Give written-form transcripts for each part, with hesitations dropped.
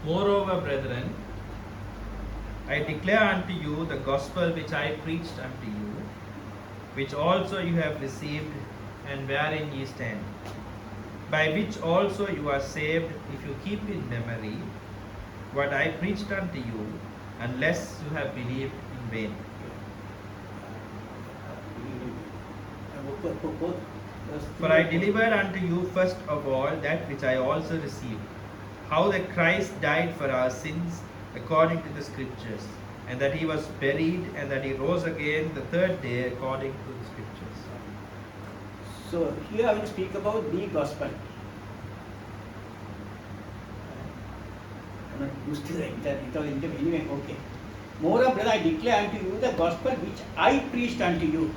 Moreover, brethren, I declare unto you the gospel which I preached unto you, which also you have received, and wherein ye stand, by which also you are saved, if you keep in memory what I preached unto you, unless you have believed in vain. For I delivered unto you first of all that which I also received, how that Christ died for our sins according to the Scriptures, and that he was buried, and that he rose again the third day according to the Scriptures. So here I will speak about the gospel. I'm not used to the interview. Anyway, okay. Moreover, brother, I declare unto you the gospel which I preached unto you,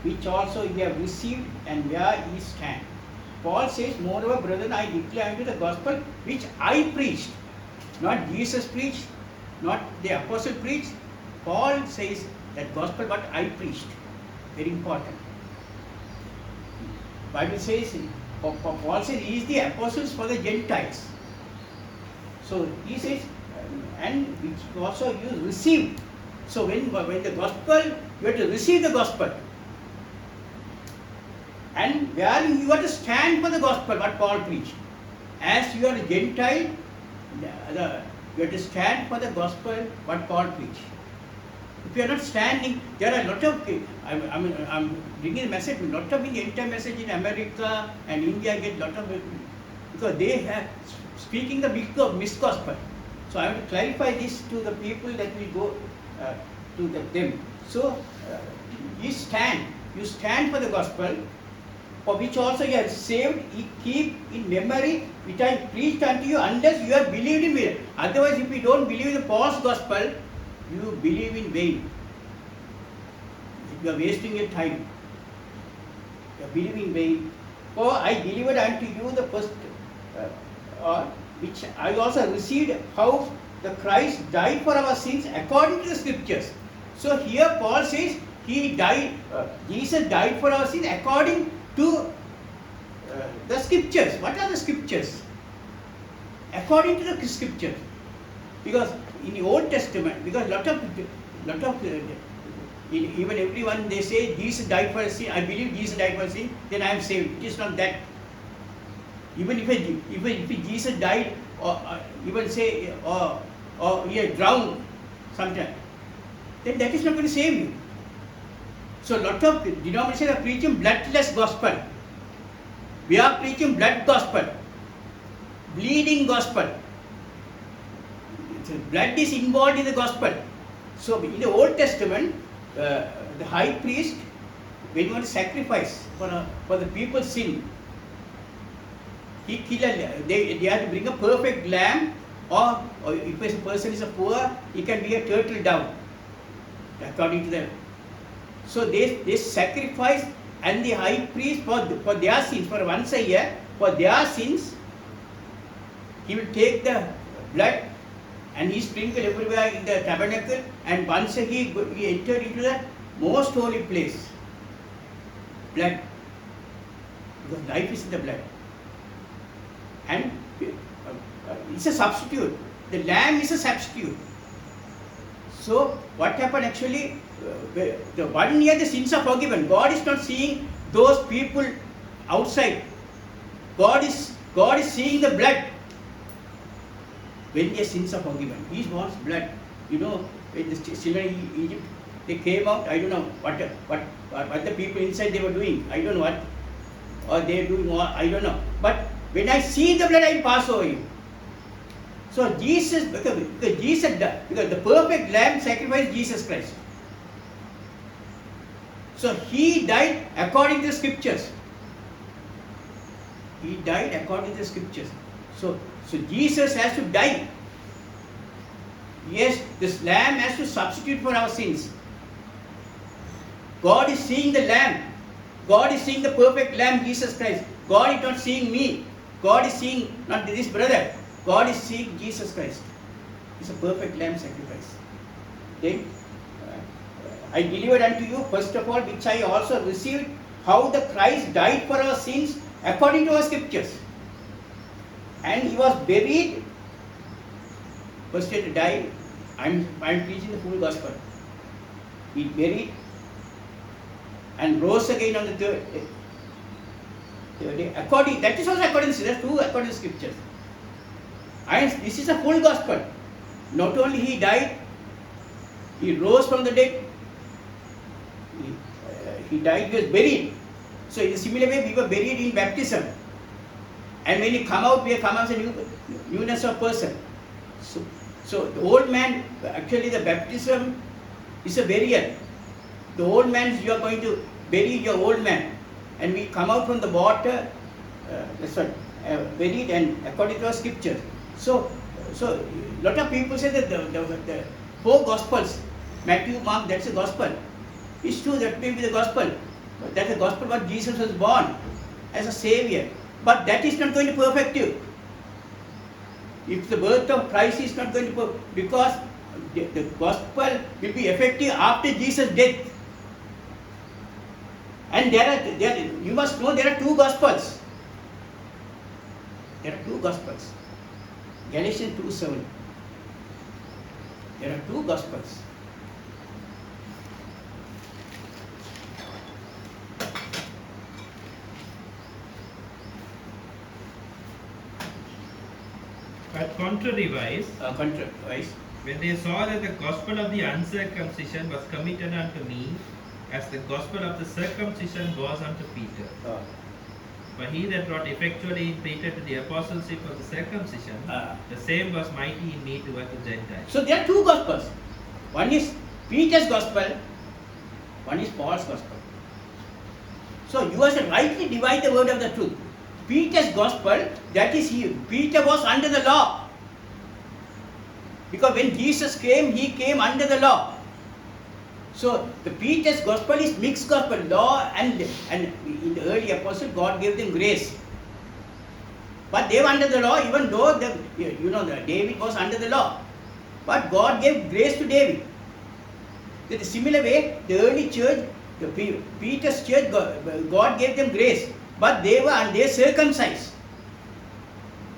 which also ye have received, and where ye stand. Paul says, moreover, brethren, I declare unto you the gospel which I preached. Not Jesus preached, not the apostle preached. Paul says that gospel what I preached. Very important. Bible says, Paul says he is the apostles for the Gentiles. So he says, and which also you received. So when the gospel, you have to receive the gospel. And where you have to stand for the gospel, what Paul preached. As you are a Gentile, you have to stand for the gospel, what Paul preached. If you are not standing, there are a lot of, I'm bringing a message, a lot of the entire message in America and India get lot of, because they have speaking the misgospel. So I have to clarify this to the people that will go to them. So you stand for the gospel, for which also you are saved, you keep in memory which I preached unto you, unless you have believed in me. Otherwise, if you don't believe in the false gospel, you believe in vain. You are wasting your time. You are believing in vain. For I delivered unto you the first, which I also received, how the Christ died for our sins according to the Scriptures. So here Paul says he died. Jesus died for our sins according to the Scriptures. What are the Scriptures? According to the Scriptures. Because in the Old Testament, because lot of even everyone they say Jesus died for a sin. I believe Jesus died for a sin, then I am saved. It is not that. Even if Jesus died, or even say or he had drowned sometime, then that is not going to save you. So lot of denominations are preaching bloodless gospel. We are preaching blood gospel, bleeding gospel. So blood is involved in the gospel. So in the Old Testament, the high priest, when he wants to sacrifice for the people's sin, he they have to bring a perfect lamb, or if a person is a poor, he can be a turtle dove, according to them. So they sacrifice, and the high priest for their sins, for once a year, for their sins, he will take the blood and he sprinkled everywhere in the tabernacle, and once he entered into the most holy place. Blood. Because life is in the blood. And it's a substitute. The lamb is a substitute. So what happened actually, the 1 year the sins are forgiven. God is not seeing those people outside. God is seeing the blood. When their sins are forgiven, He wants blood. You know, when the children in Egypt, they came out, I don't know what the people inside they were doing. I don't know what, or they are doing, or I don't know. But when I see the blood, I will pass over you. So Jesus, because the perfect lamb sacrificed Jesus Christ. So He died according to the Scriptures. He died according to the Scriptures. So Jesus has to die. Yes, this lamb has to substitute for our sins. God is seeing the lamb. God is seeing the perfect lamb, Jesus Christ. God is not seeing me. God is seeing not this brother. God is seeing Jesus Christ. It's a perfect lamb sacrifice. Then I delivered unto you first of all, which I also received, how the Christ died for our sins according to our Scriptures. and he was buried. First day to die. I'm preaching the full gospel. He buried and rose again on the third day. That is also according to, there are two according to scriptures. And this is a full gospel. Not only he died, he rose from the dead. He died, he was buried. So in a similar way, we were buried in baptism. And when we come out, we come as a newness of person. So the old man, actually the baptism is a burial. The old man, you are going to bury your old man. And we come out from the water, buried and according to our scripture. So lot of people say that the four gospels, Matthew, Mark, that's a gospel. It's true, that may be the gospel. But that's the gospel what Jesus was born as a savior. But that is not going to perfect you. If the birth of Christ is not going to because the gospel will be effective after Jesus' death. And you must know there are two gospels. There are two gospels. Galatians 2:7. There are two gospels. But contrariwise, when they saw that the gospel of the uncircumcision was committed unto me, as the gospel of the circumcision was unto Peter. For he that wrought effectually in Peter to the apostleship of the circumcision, the same was mighty in me toward the Gentiles. So there are two gospels. One is Peter's gospel, one is Paul's gospel. So you must rightly divide the word of the truth. Peter's gospel, that is Peter was under the law. Because when Jesus came, he came under the law. So the Peter's gospel is mixed gospel, law and in the early apostle, God gave them grace. But they were under the law, even though David was under the law. But God gave grace to David. In a similar way, the early church, Peter's church, God gave them grace. But they were circumcised.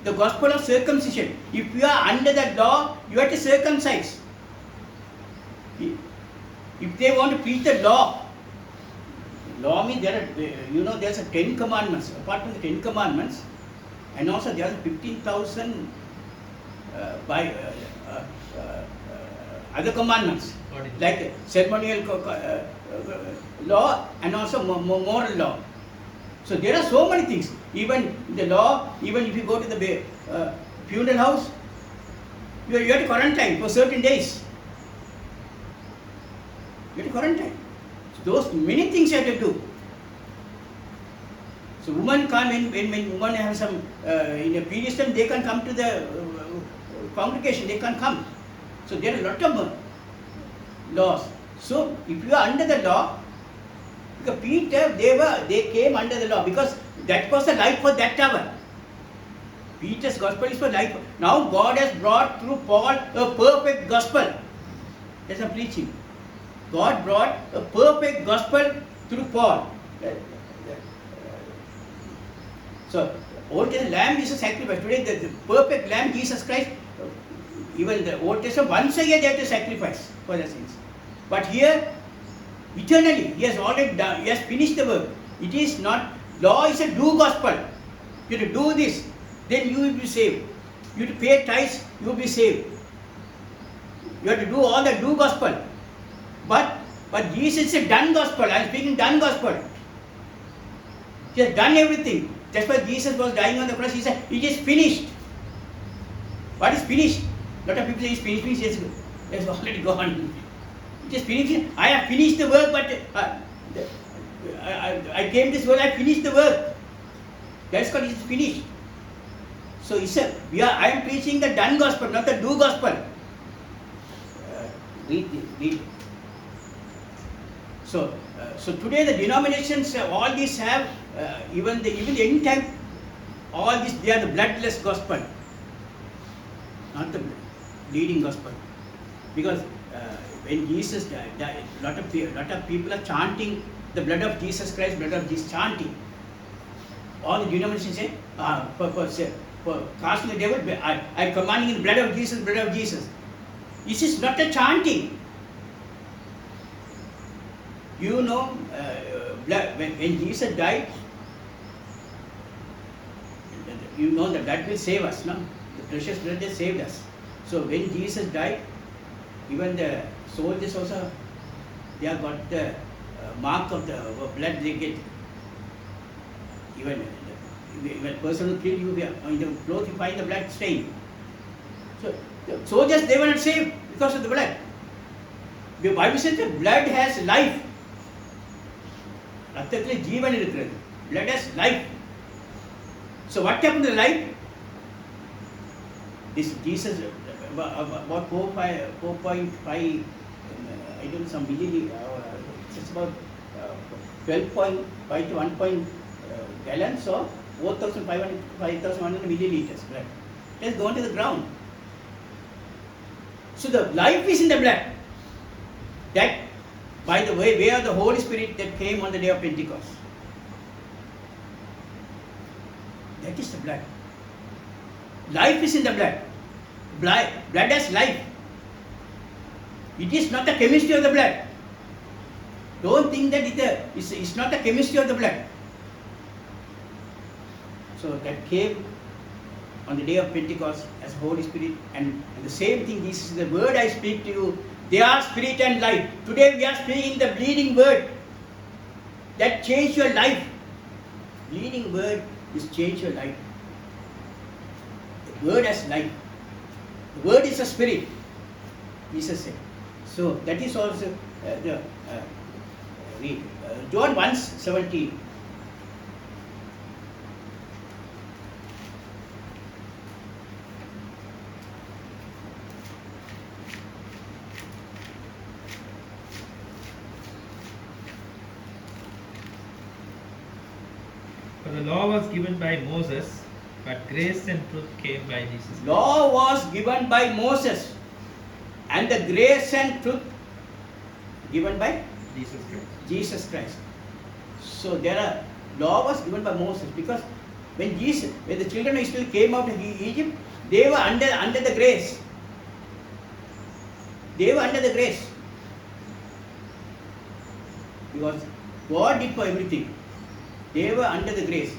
The gospel of circumcision. If you are under that law, you have to circumcise. If they want to preach the law means there's a 10 commandments. Apart from the 10 commandments, and also there are 15,000 other commandments, like ceremonial law and also moral law. So there are so many things. Even in the law, even if you go to the funeral house, you have to quarantine for certain days. You have to quarantine. So those many things you have to do. So women can't, when women have some, in a period time, they can come to the congregation, they can't come. So there are a lot of laws. So if you are under the law, because Peter, they came under the law because that was the life for that hour. Peter's gospel is for life. Now God has brought through Paul a perfect gospel. That's a preaching. God brought a perfect gospel through Paul. So, Old Testament lamb is a sacrifice. Today, the perfect lamb, Jesus Christ, even the Old Testament, once a year they have to sacrifice for their sins. But here, eternally, he has already done, he has finished the work. It is not, law is a do gospel. You have to do this, then you will be saved. You have to pay tithes, you will be saved. You have to do all the do gospel. But Jesus is a done gospel. I am speaking done gospel. He has done everything. That's why Jesus was dying on the cross. He said, it is finished. What is finished? A lot of people say it's finished. It's already gone. It is finished. I have finished the work, but I came this world, I finished the work. That's called it is finished. So he said, I am preaching the done gospel, not the do gospel. Read. So today the denominations, all these have, even the end time, all these, they are the bloodless gospel, not the bleeding gospel. Because when Jesus died, a lot of people are chanting the blood of Jesus Christ, blood of Jesus, chanting. All the denominations say, for casting the devil, I am commanding in the blood of Jesus, blood of Jesus. This is not a chanting. You know, when Jesus died, you know the blood will save us, no? The precious blood has saved us. So when Jesus died, even the soldiers also, they have got the mark of the blood they get. Even when person who killed you, in the clothes you find the blood stain. So the soldiers, they were not saved because of the blood. The Bible says the blood has life. ரத்தத்திலே ஜீவன் இருக்கிறது. Blood has life. So what happened to the life? This Jesus about 4.5 I don't know some it's about 12.5 to 1 gallons, so 4,500 5,100 milliliters blood. It has gone to the ground. So the life is in the blood. That by the way of the Holy Spirit that came on the day of Pentecost. That is the blood. Life is in the blood. Blood has life. It is not the chemistry of the blood. Don't think that it's not the chemistry of the blood. So that came on the day of Pentecost as Holy Spirit, and the same thing, this is the word I speak to you. They are spirit and life. Today we are speaking the bleeding word that change your life. Bleeding word is change your life. The word has life. The word is a spirit, Jesus said. So that is also read John 1:17. For the law was given by Moses, but grace and truth came by Jesus Christ. Law was given by Moses, and the grace and truth given by Jesus Christ. Jesus Christ. So law was given by Moses, because when the children of Israel came out of Egypt, they were under the grace. They were under the grace. Because God did for everything. They were under the grace.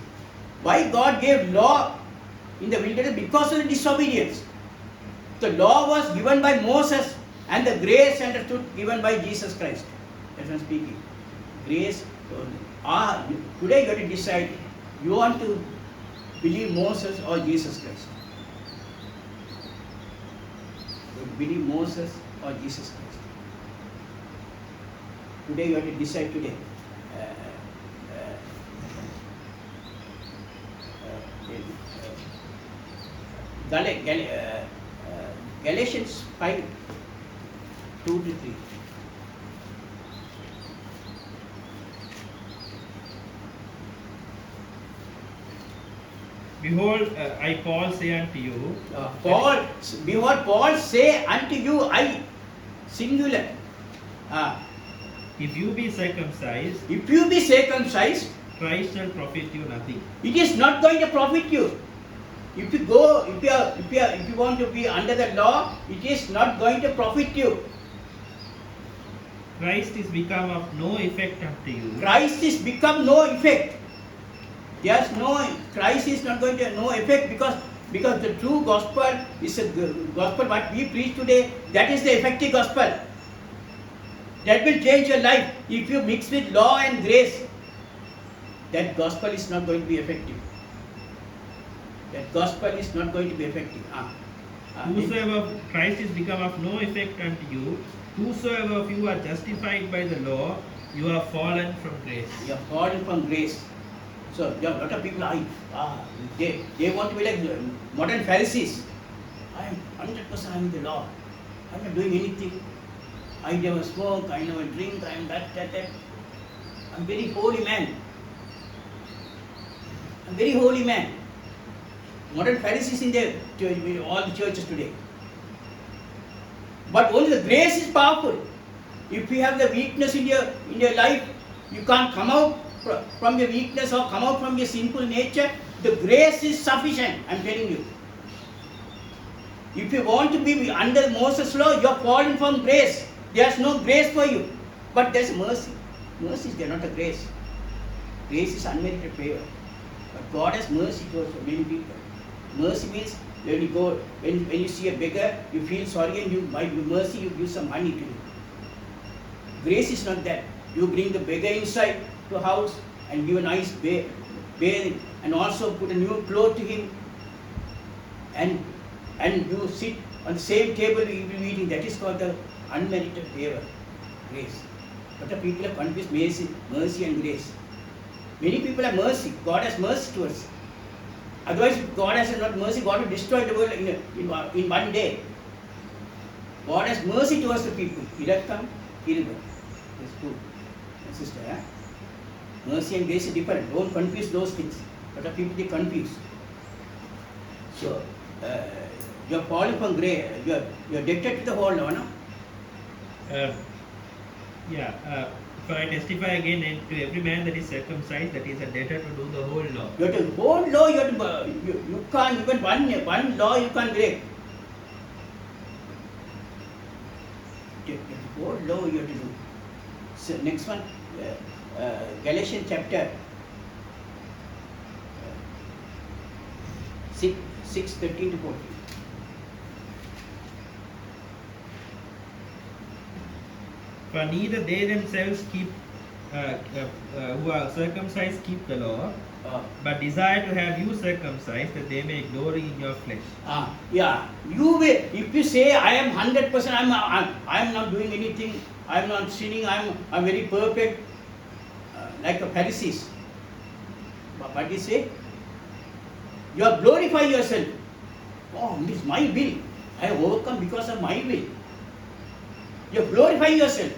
Why God gave law in the wilderness? Because of the disobedience. The law was given by Moses, and the grace and the truth given by Jesus Christ. That's what I'm speaking. Grace. Today you have to decide, you want to believe Moses or Jesus Christ. You believe Moses or Jesus Christ. Today you have to decide today. Galatians 5:2-3. Behold, I Paul say unto you. Behold, Paul say unto you, I, singular. If you be circumcised, If you be circumcised, Christ shall profit you nothing. it is not going to profit you. If you want to be under the law, it is not going to profit you. Christ is become of no effect unto you. Christ is become no effect. Christ is not going to no effect, because the true gospel is a gospel what we preach today. That is the effective gospel. That will change your life. If you mix with law and grace, that gospel is not going to be effective. That gospel is not going to be effective. Whosoever Christ is become of no effect unto you, whosoever of you are justified by the law, you are fallen from grace. You are fallen from grace. So there are a lot of people, they want to be like modern Pharisees. I am 100% I'm in the law. I'm not doing anything. I never smoke, I never drink, I am that. I'm very holy man. I'm very holy man. Modern Pharisees in all the churches today. But only the grace is powerful. If you have the weakness in your life, you can't come out from your weakness or come out from your sinful nature. The grace is sufficient, I'm telling you. If you want to be under Moses' law, you are falling from grace. There's no grace for you. But there's mercy. Mercy is there, not a grace. Grace is unmerited favor. But God has mercy towards many people. Mercy means when you go, when you see a beggar, you feel sorry and you, by mercy, you give some money to him. Grace is not that. You bring the beggar inside to a house and give a nice bathing and also put a new cloth to him and you sit on the same table you will be eating. That is called the unmerited favor, grace. But the people have confused mercy and grace. Many people have mercy. God has mercy to us. Otherwise, if God has not mercy, God will destroy the world in one day. God has mercy towards the people. Ilakkam, Kirba. That's true. Sister, mercy and grace is different. Don't confuse those things. But the people they confuse. So, you are falling from grace. You are addicted to the whole law, no? For I testify again and to every man that is circumcised that he is a debtor to do the whole law. You have to whole law. You can't even one law you can't break. The whole law you have to do. So next one, Galatians chapter 6:13 to 14. For neither they themselves keep, who are circumcised keep the law, but desire to have you circumcised, that they may glory in your flesh. Yeah, you will. If you say I am 100%, I am not doing anything. I am not sinning. I am very perfect, like the Pharisees. But you say, you are glorifying yourself. Oh, it is my will. I have overcome because of my will. You are glorifying yourself.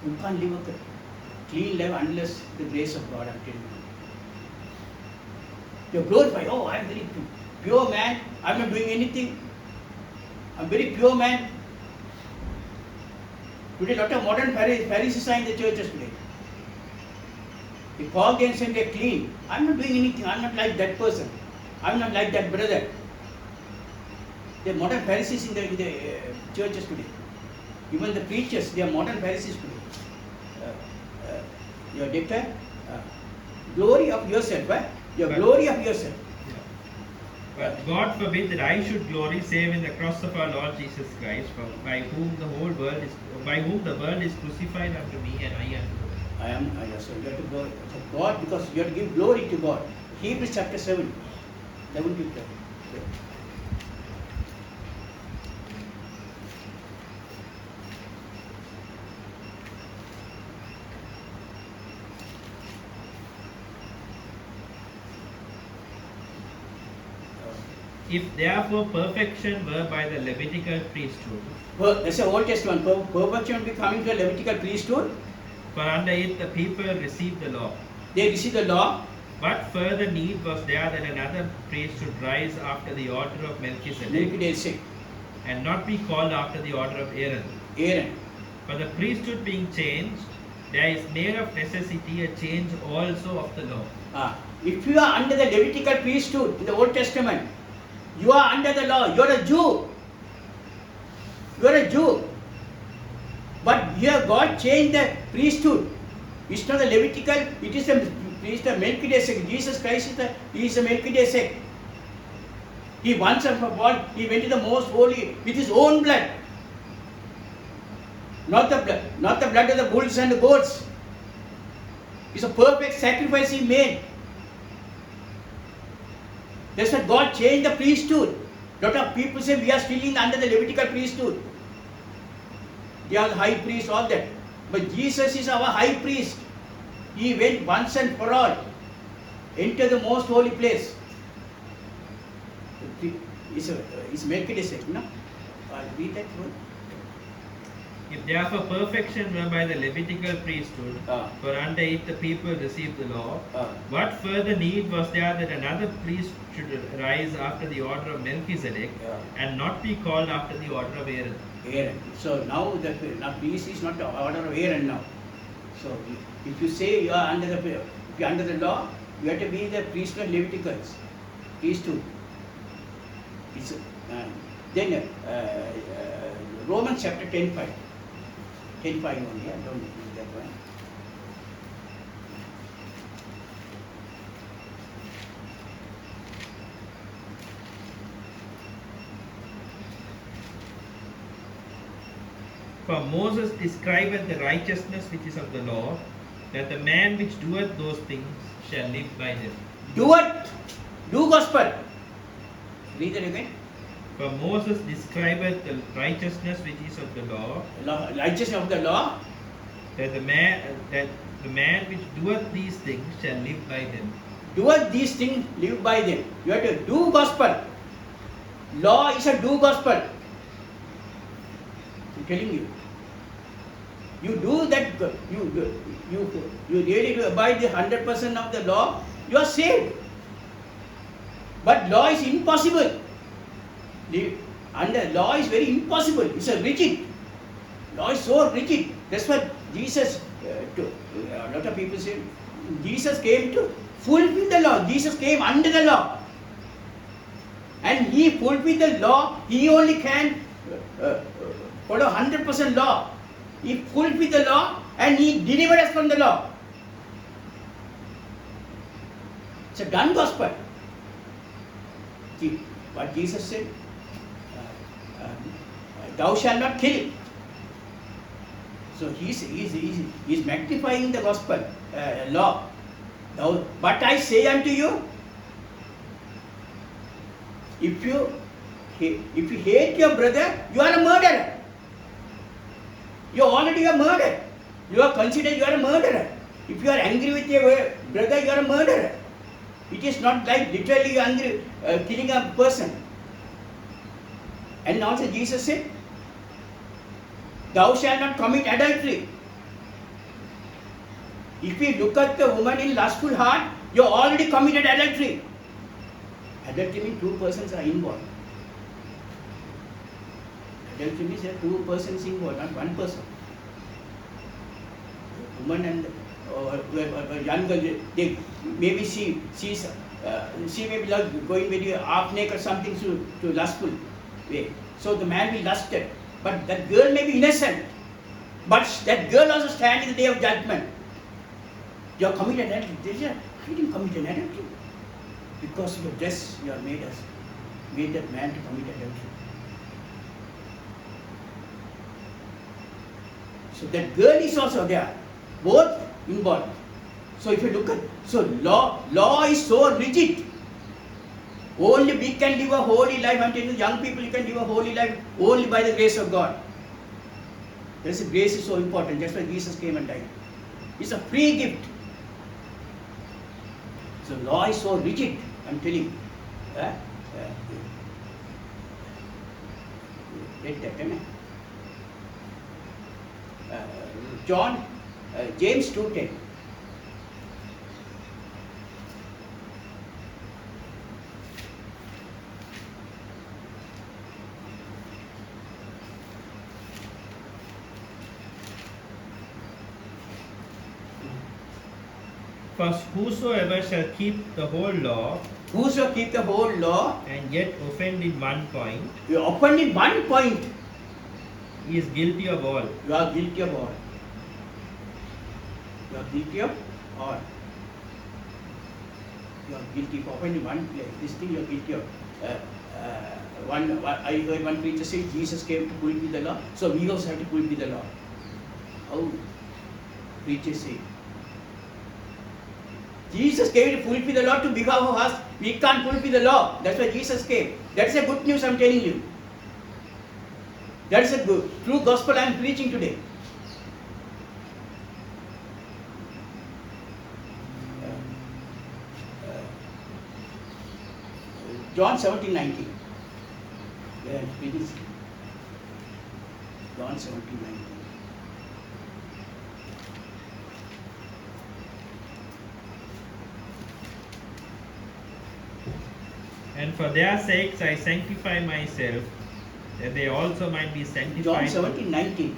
You can't live a clean life unless the grace of God, I'm telling you. You are glorifying. Oh, I am very pure man. I am not doing anything. I am very pure man. Today, a lot of modern Pharisees are in the churches today. They call themselves they are clean. I am not doing anything. I am not like that person. I am not like that brother. They are modern Pharisees in the churches today. Even the preachers, they are modern Pharisees today. You are declared glory of yourself. Your glory of yourself. But God forbid that I should glory save in the cross of our Lord Jesus Christ, by whom the world is crucified unto me and I unto God. So you have to go to God because you have to give glory to God. Hebrews chapter 7. 11 to 12. If therefore perfection were by the Levitical priesthood, That's the Old Testament. Perfection will be coming to a Levitical priesthood. for under it the people received the law. They receive the law. What further need was there that another priest should rise after the order of Melchizedek, Melchizedek. and not be called after the order of Aaron? Aaron. For the priesthood being changed, there is made of necessity a change also of the law. If you are under the Levitical priesthood in the Old Testament, you are under the law. You are a Jew. You are a Jew. But here God changed the priesthood. It's not the Levitical, it is the priest of Melchizedek. Jesus Christ is a Melchizedek. He once and for all, he went to the most holy with his own blood. Not the blood of the bulls and the goats. It's a perfect sacrifice he made. That's why God changed the priesthood. Lot of people say we are still under the Levitical priesthood. They are the high priest, all that. But Jesus is our high priest. He went once and for all. Enter the most holy place. It's Melchizedek, no? I'll read that one. If therefore perfection were by the Levitical priesthood, for under it the people received the law, what further need was there that another priest should rise after the order of Melchizedek, and not be called after the order of Aaron? Aaron. So now the priest is not the order of Aaron now. So if you say you are under the law, You have to be the priest of Leviticus, priesthood. It's, then Romans chapter 10:5. 10:5 only, I don't read that one. For Moses describeth the righteousness which is of the law, that the man which doeth those things shall live by them. Do what? Do gospel. Read it again. For Moses describeth the righteousness which is of the law, Righteousness of the law. that the man which doeth these things shall live by them. Doeth these things, live by them. You have to do gospel. Law is a do gospel. I'm telling you. You do that. You really do abide the 100% of the law. You are saved. But law is impossible. Under law is very impossible. It's a rigid. Law is so rigid. That's what Jesus. A lot of people say Jesus came to fulfill the law. Jesus came under the law, and he fulfilled the law. He only can follow 100% law. He fulfilled the law and he delivered us from the law. It's a done gospel. See what Jesus said? Thou shalt not kill. So he's magnifying the gospel law. But I say unto you, if you hate your brother, you are a murderer. You are already a murderer. You are considered you are a murderer. If you are angry with your brother, you are a murderer. It is not like literally angry, killing a person. And also Jesus said, thou shalt not commit adultery. If you look at the woman in lustful heart, you already committed adultery. Adultery means two persons are involved. Adultery means there are two persons involved, not one person. The woman and a young girl, maybe she may be going very half naked or something to lustful way. So the man will lust it. But that girl may be innocent. But that girl also stands in the day of judgment. You are committed adultery. I didn't commit an adultery. Because of your dress, you are made that man to commit adultery. So that girl is also there. Both involved. So if you look at, so law is so rigid. Only we can live a holy life. I'm telling you, young people, you can live a holy life only by the grace of God. Grace is so important. That's why Jesus came and died. It's a free gift. So law is so rigid. I'm telling you. Read that, James 2:10. For whosoever shall keep the whole law, Whoso keep the whole law, and yet offend in one point, you offend in one point, he is guilty of all. you are guilty of all. You are guilty of all. You are guilty of offending one place. This thing you are guilty of. I heard one preacher say Jesus came to fulfill the law, so we also have to fulfill the law. How preachers say? Jesus came to fulfill the law to behalf of us. We can't fulfill the law. That's why Jesus came. That's a good news I'm telling you. That's a good, true gospel I'm preaching today. John 17:19. Yeah, it is. John 17:19. And for their sakes I sanctify myself, that they also might be John sanctified. 17:19.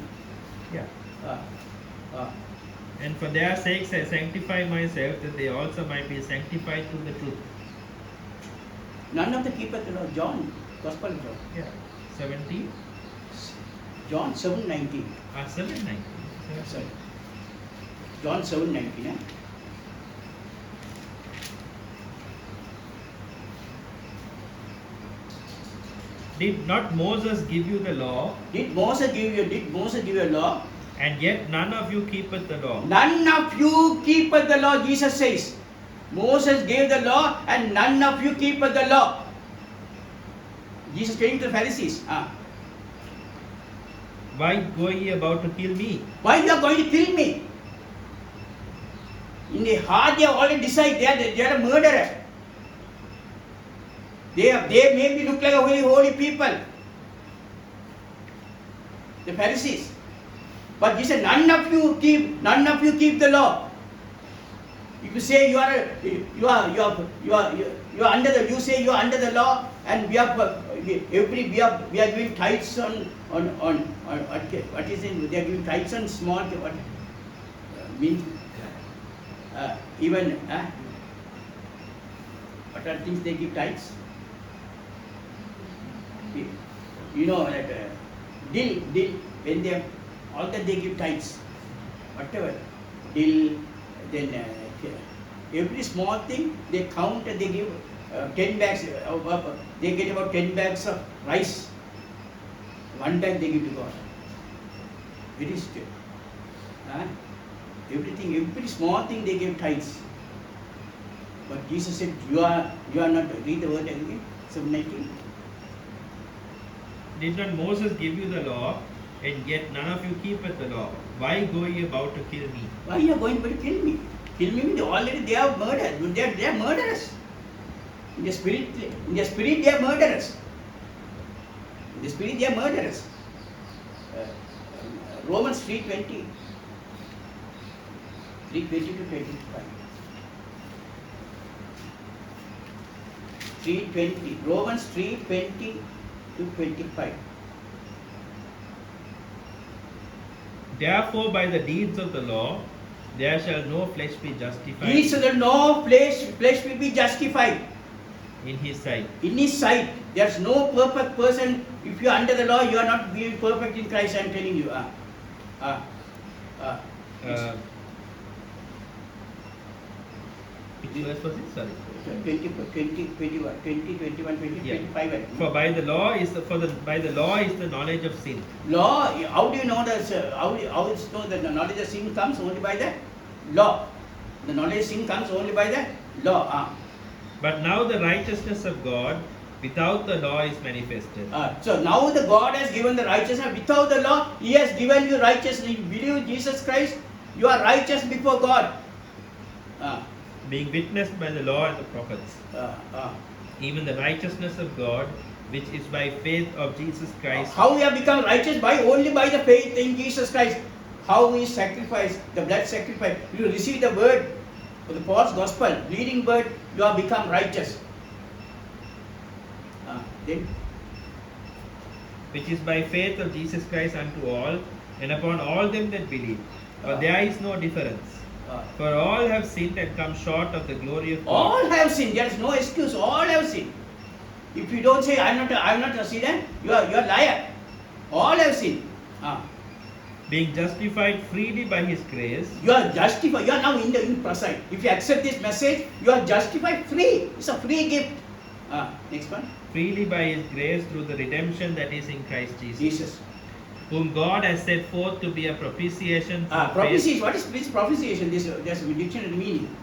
Yeah. And for their sakes I sanctify myself, that they also might be sanctified through the truth. None of the keepeth the law. John, Gospel of John. Yeah. 17. John 7:19. 7:19. Sorry. John 7:19. Did not Moses give you the law, Did Moses give you a law? and yet none of you keepeth the law? None of you keepeth the law, Jesus says. Moses gave the law and none of you keepeth the law. Jesus came to the Pharisees. Why go ye about to kill me? Why you are going to kill me? In the heart they have already decided they are a murderer. They maybe look like a very holy people. The Pharisees. But he said, none of you keep the law. If you say you are under the, you say you are under the law, and we are giving tithes on what is it? They are giving tithes on small what means even what are things they give tithes? You know that dill when they all that they give tithes, whatever dill, then every small thing they count and they give 10 bags. They get about 10 bags of rice. One bag they give to God. Very still. Everything, every small thing they give tithes. But Jesus said, you are not. Read the word again. 7:19. Did not Moses give you the law, and yet none of you keepeth the law? Why go ye about to kill me? Why you are going to kill me? Kill me means already they are murdered. They are murderers. In the spirit they are murderers. In the spirit they are murderers. Romans 3:20. 3:20 to 25. 3:20. Romans 3:20 to 25. Therefore, by the deeds of the law, there shall no flesh be justified He said that no flesh will be justified in his sight. in his sight. There's no perfect person. If you are under the law, you are not being perfect in Christ. I am telling you. Which verse was it? Sorry. 20, 21, 25. Yeah. For by the law is the knowledge of sin. Law. How do you know that? How is know that the knowledge of sin comes only by the law? The knowledge of sin comes only by the law. But now the righteousness of God without the law is manifested. So now the God has given the righteousness without the law. He has given you righteousness. You believe in Jesus Christ, you are righteous before God. Being witnessed by the law and the prophets. Even the righteousness of God, which is by faith of Jesus Christ. How we have become righteous? Only by the faith in Jesus Christ. How we sacrifice, the blood sacrifice. You receive the word of the false gospel, bleeding word, you have become righteous. Then, which is by faith of Jesus Christ unto all, and upon all them that believe. For there is no difference. For all have sinned and come short of the glory of God. All have sinned. There is no excuse. All have sinned. If you don't say I am not a sinner, you are a liar. All have sinned. Being justified freely by His grace. You are justified. You are now in preside. If you accept this message, you are justified free. It's a free gift. Next one. Freely by His grace through the redemption that is in Christ Jesus. Whom God has set forth to be a propitiation. Propitiation. What is this propitiation? There's a dictionary meaning.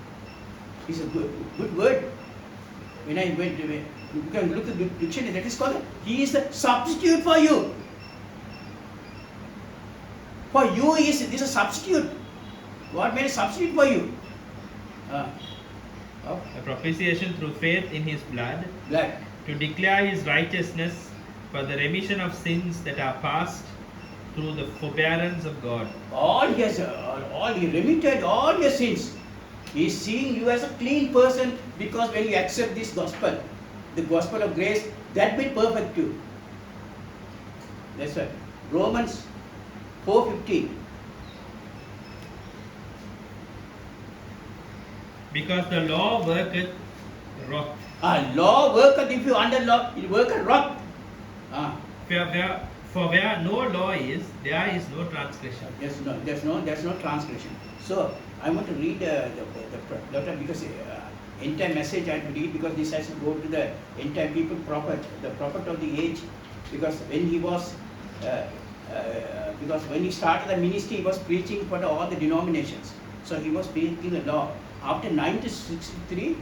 It's a good word. When I went, you can look at the dictionary. That is called. He is the substitute for you. For you, this is a substitute. God made a substitute for you. A propitiation through faith in His blood. To declare His righteousness for the remission of sins that are past through the forbearance of God. He remitted all your sins. He is seeing you as a clean person because when you accept this gospel, the gospel of grace, that will perfect you. That's right. Romans 4:15. Because the law worketh wrath. Law worketh, if you under law, it worketh wrath. For where no law is, there is no transgression. There's no transgression. So I want to read the because entire message I have to read, because this has to go to the entire people prophet, the prophet of the age, because when he was because when he started the ministry, he was preaching for all the denominations. So he was speaking the law. After 1963,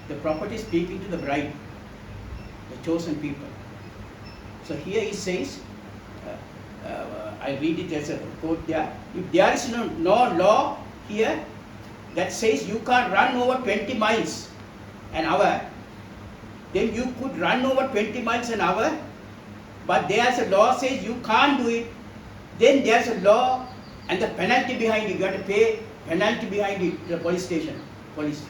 the prophet is speaking to the bride, the chosen people. So here he says, I read it as a quote there. If there is no law here that says you can't run over 20 miles an hour, then you could run over 20 miles an hour, but there's a law says you can't do it, then there's a law and the penalty behind it. You have to pay penalty behind it, the police station, police.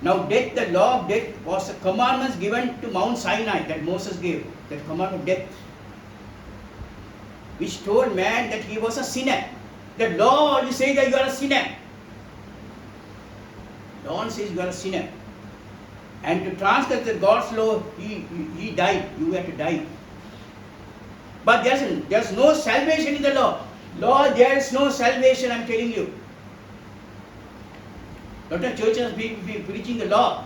Now death, the law of death was a commandment given to Mount Sinai that Moses gave, that command of death, which told man that he was a sinner. The law only says that you are a sinner. The law says you are a sinner. And to transgress the God's law, he died. You have to die. But there's no salvation in the law. Law, there is no salvation, I'm telling you. Lot of churches be preaching the law.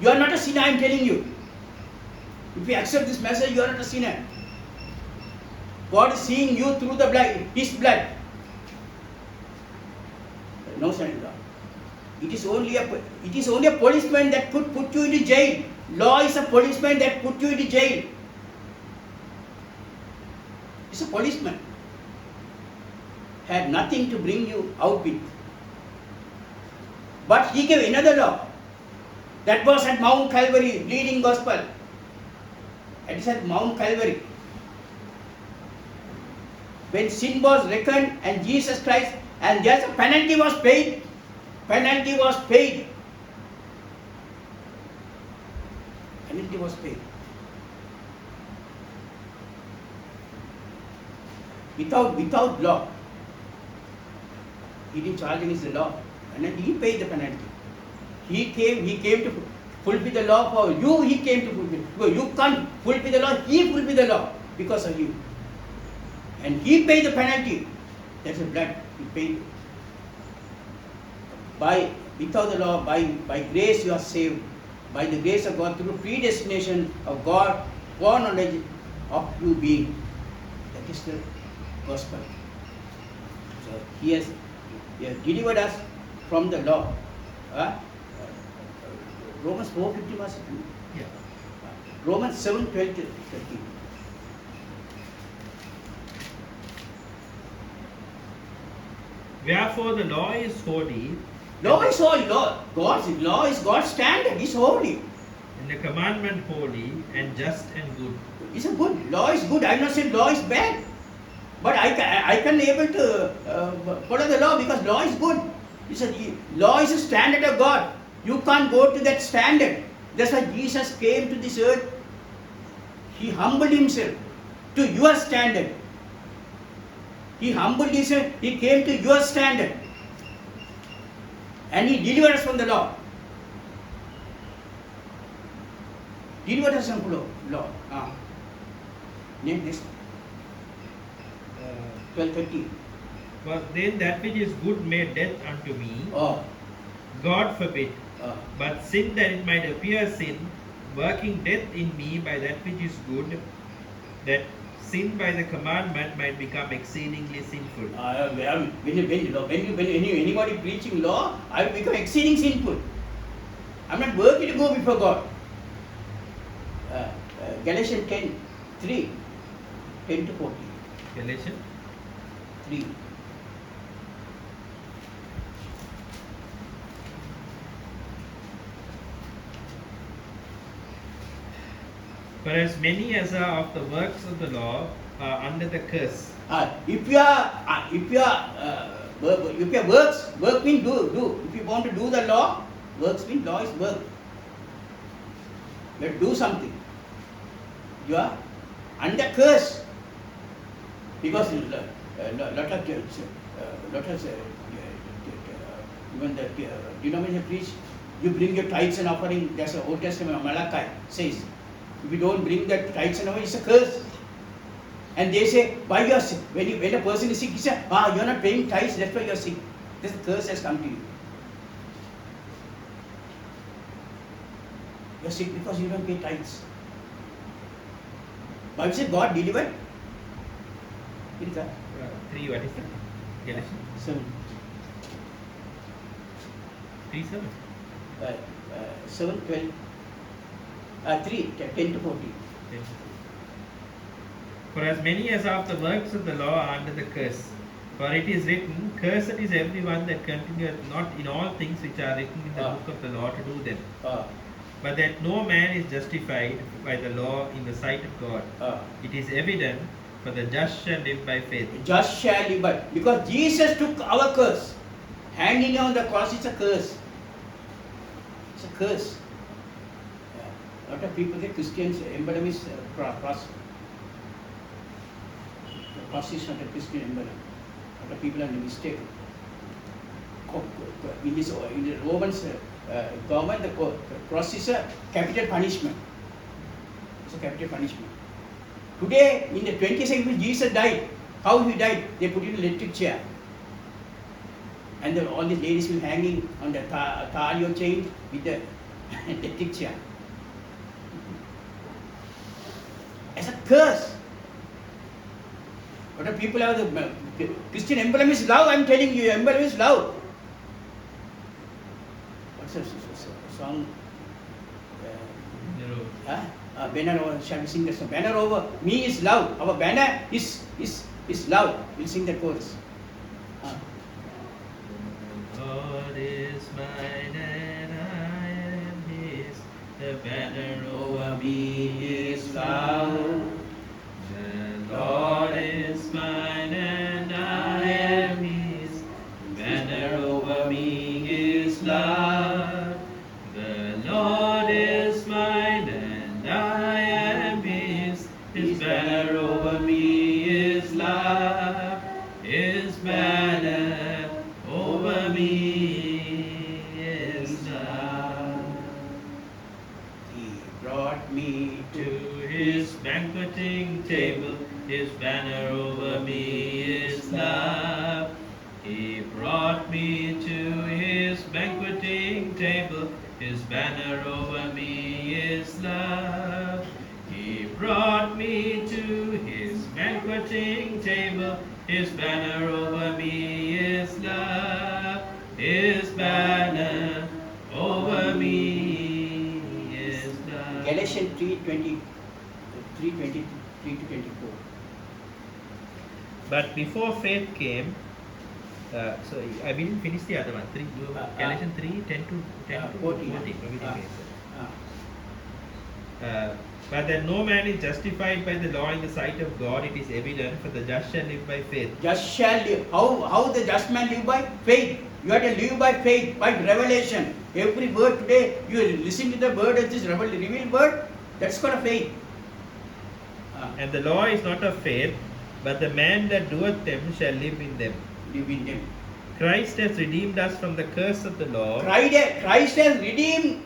You are not a sinner, I am telling you. If you accept this message, you are not a sinner. God is seeing you through the blood, His blood. No sin in law. It is only a policeman that could put you into jail. Law is a policeman that put you into jail. It's a policeman. Had nothing to bring you out with. But He gave another law. That was at Mount Calvary, leading gospel. It is at Mount Calvary. When sin was reckoned and Jesus Christ, and there's a penalty was paid. Penalty was paid. Penalty was paid. Without law. He didn't charge against the law. And then He paid the penalty. He came to fulfill the law for you. He came to fulfill. Because you can't fulfill the law. He fulfilled the law because of you. And He paid the penalty. That's the blood. He paid. Without the law, by grace you are saved. By the grace of God, through predestination of God, foreknowledge of you being. That is the gospel. So He has delivered us from the law. Romans 4:50 was it? Yeah. Romans 7:12-13. Wherefore the law is holy. Law is holy. God's law is God's standard. It's holy. And the commandment holy and just and good. It's a good. Law is good. I'm not saying law is bad. But I can able to follow the law because law is good. Law is a standard of God. You can't go to that standard. That's why Jesus came to this earth. He humbled Himself to your standard. He humbled Himself. He came to your standard. And He delivered us from the law. Delivered us from the law. Next. 12:30. For then that which is good made death unto me. God forbid. But sin that it might appear sin, working death in me by that which is good, that sin by the commandment might become exceedingly sinful. When anybody preaching law, I will become exceeding sinful. I'm not worthy to go before God. Galatians 10:3, 10-14. Galatians 3. For as many as are of the works of the law are under the curse. If your work means do. If you want to do the law, works means law is work. You have to do something. You are under curse. Because lot of even the denomination preach, you bring your tithes and offering. That's the Old Testament. Malachi says, if you don't bring that tithes and offering, it's a curse. And they say, why you are sick? When a person is sick, he says, you are not paying tithes, that's why you are sick. This curse has come to you. You are sick because you don't pay tithes. Bible says God delivered. It is 3, what is that? Galatians 7. 3, 7. 7, 12, 3, 10 to 14. For as many as of the works of the law are under the curse. For it is written, cursed is everyone that continueth not in all things which are written in the book of the law to do them. But that no man is justified by the law in the sight of God. It is evident, for the just shall live by faith. Just shall live by, because Jesus took our curse. Hanging on the cross is a curse. It's a curse. A lot of people say Christians emblem is cross. The cross is not a Christian emblem. A lot of people are mistaken. In the Romans government, the cross is a capital punishment. It's a capital punishment. Today, in the 20th century, Jesus died. How he died? They put in an electric chair. And then all these ladies will hanging on the tali or chain with the electric chair. As a curse. But the people have the Christian emblem is love. I'm telling you, emblem is love. What's a song? Banner over, shall we sing the song? Banner over me is love. Our banner is love. We'll sing the chorus. Lord is mine and I am his. The banner over me is love. The Lord is mine and I am his. The banner over me is love. The Lord is mine and I am his. His banner over me is love. His banner over me is love. He brought me To his banqueting table, his banner over me is love. He brought me to his banqueting table, his banner over me is love. He brought me to his banqueting table, his banner over me is love. His banner over me is love. Galatians 3:23 to 24. But before faith came, so I didn't finish the other one. Galatians 3, 10 to 14. But that no man is justified by the law in the sight of God, it is evident, for the just shall live by faith. Just shall live. How the just man live by faith? You have to live by faith, by revelation. Every word today, you listen to the word of this revealed word, that's called a faith. And the law is not of faith, but the man that doeth them shall live in them. Live in them. Christ has redeemed us from the curse of the law. Christ has redeemed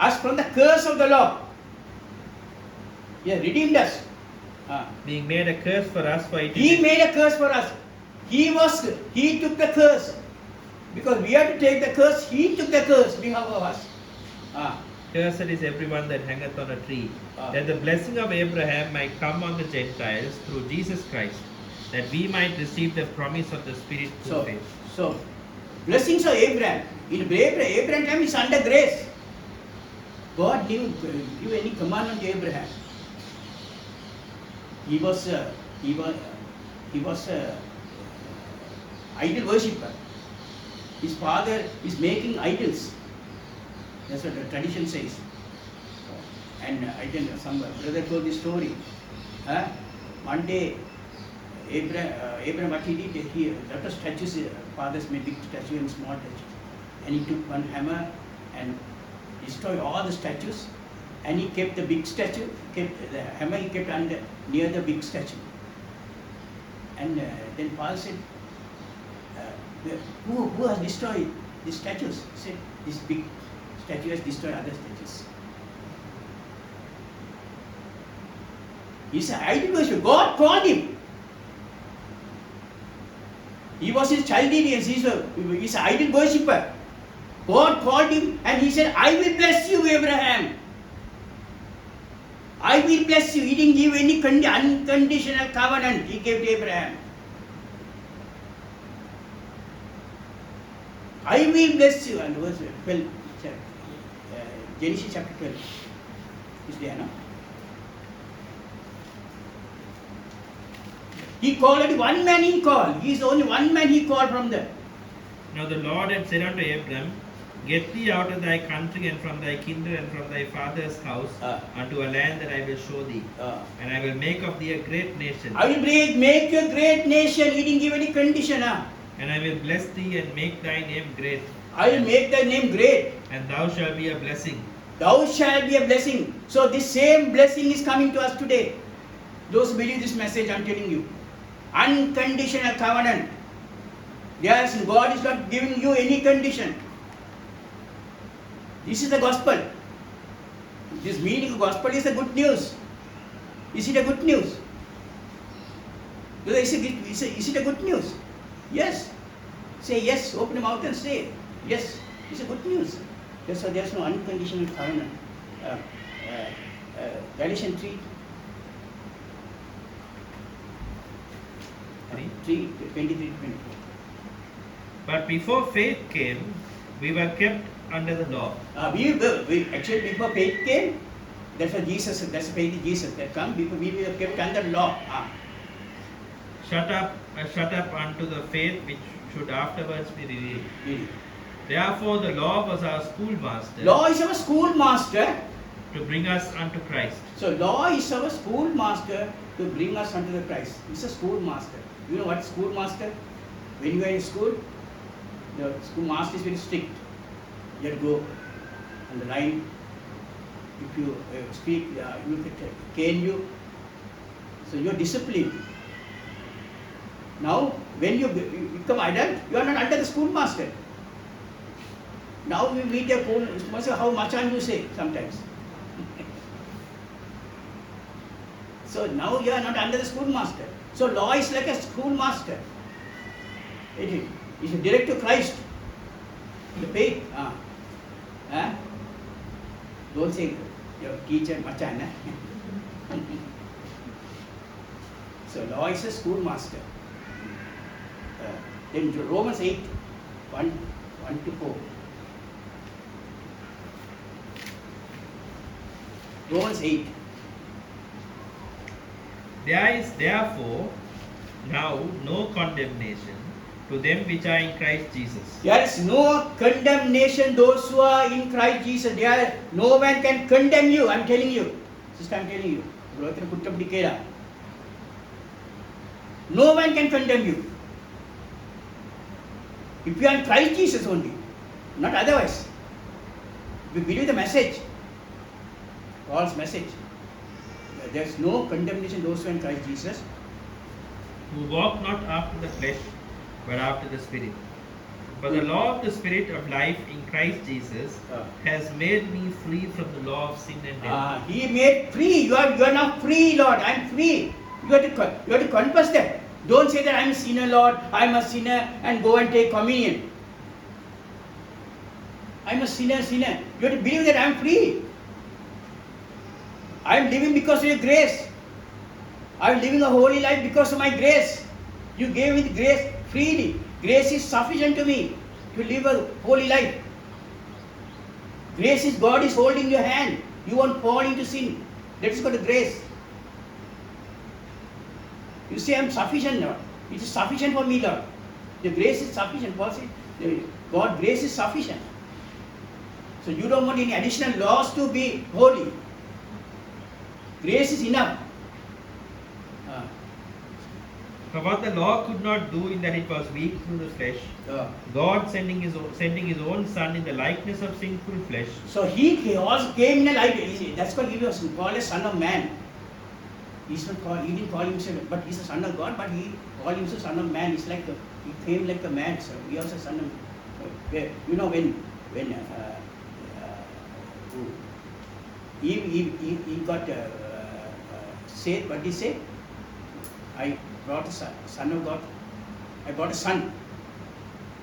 us from the curse of the law. He has redeemed us. Being made a curse for us, for it He is made a curse for us. He took the curse. Because we have to take the curse, he took the curse behalf of us. cursed is everyone that hangeth on a tree, that the blessing of Abraham might come on the Gentiles through Jesus Christ, that we might receive the promise of the Spirit through faith. So, blessings of Abraham. In Abraham time is under grace. God didn't give any commandment to Abraham. He was idol worshipper. His father is making idols. That's what the tradition says. And some brother told this story. One day, Abraham, what he did, lot of statues, fathers made big statue and small statue. And he took one hammer and destroyed all the statues. And he kept the big statue, the hammer he kept near the big statue. And then Paul said, who has destroyed these statues? He said, this big statue has destroyed other statues. He's an idol worshipper. God called him. He was his child obedience. He's an idol worshipper. God called him and he said, I will bless you, Abraham. I will bless you. He didn't give any unconditional covenant. He gave to Abraham. I will bless you. And verse 12, Genesis chapter 12. Is there, no? He called it one man he called. He is only one man he called from them. Now the Lord had said unto Abram, Get thee out of thy country and from thy kindred and from thy father's house unto a land that I will show thee. And I will make of thee a great nation. I will make you a great nation. He didn't give any condition. And I will bless thee and make thy name great. I will make thy name great. And thou shalt be a blessing. Thou shalt be a blessing. So this same blessing is coming to us today. Those who believe this message, I am telling you. Unconditional covenant. Yes, God is not giving you any condition. This is the gospel. This meaning of gospel is the good news. Is it a good news? Is it a good news? Yes. Say yes. Open your mouth and say yes. It's a good news. So there's no unconditional covenant. Galatians 3. 23-24. But before faith came, we were kept under the law. We actually before faith came, that's what Jesus. That's the faith in Jesus that come. Before we were kept under law. Shut up unto the faith which should afterwards be revealed. Therefore the law was our schoolmaster. Law is our schoolmaster to bring us unto Christ. So law is our schoolmaster to bring us unto the Christ. It's a schoolmaster. You know what is schoolmaster? When you are in school, the schoolmaster is very strict. You have to go on the line. If you speak, you will cane you. So you are disciplined. Now, when you become adult, you are not under the schoolmaster. Now we meet a schoolmaster, how much you say sometimes. So now you are not under the schoolmaster. So law is like a schoolmaster. It is direct to Christ. The faith. Don't say your teacher Machan. So law is a schoolmaster. Then Romans 8, 1-4. Romans 8. There is therefore now no condemnation to them which are in Christ Jesus. There is no condemnation those who are in Christ Jesus. No man can condemn you. I am telling you. Sister, I am telling you. No man can condemn you. If you are in Christ Jesus only, not otherwise. If you believe the message, Paul's message, there is no condemnation those who are in Christ Jesus. Who walk not after the flesh, but after the Spirit. For the law of the Spirit of life in Christ Jesus has made me free from the law of sin and death. He made free. You are now free, Lord. I am free. You have to confess that. Don't say that I am a sinner, Lord. I am a sinner, and go and take communion. I am a sinner. You have to believe that I am free. I am living because of your grace. I am living a holy life because of my grace. You gave me the grace freely. Grace is sufficient to me to live a holy life. Grace is God is holding your hand. You won't fall into sin. That is called grace. You say, I am sufficient, Lord. It is sufficient for me, Lord. The grace is sufficient. Paul said, God's grace is sufficient. So you don't want any additional laws to be holy. Grace is enough. For what the law could not do in that it was weak through the flesh, God sending his own Son in the likeness of sinful flesh. So he also came in a likeness. That's why he was called a Son of Man. He's not called, he didn't call himself, but he's a son of God, but he called himself son of man. It's like he came like a man. So he also son of. You know when he got saved, what did he say? I brought a son of God. I brought a son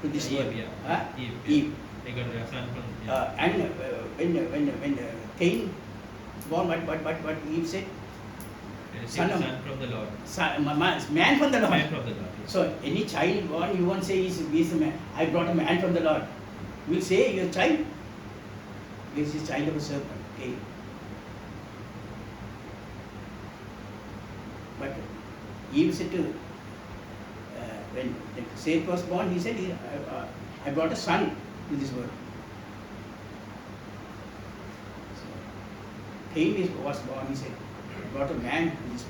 to this world. Eve, Huh? Eve. They got a son from. Yeah. And when Cain born, what Eve said? Son Son of of- from the Lord. Man from the Lord. Man from the Lord. Yes. So any child born, you won't say he's a man. I brought a man from the Lord. You will say your child is a child of a serpent. Okay. But Eve said to when Seth was born, he said, I brought a son to this world. So Cain was born, he said, I brought a man to this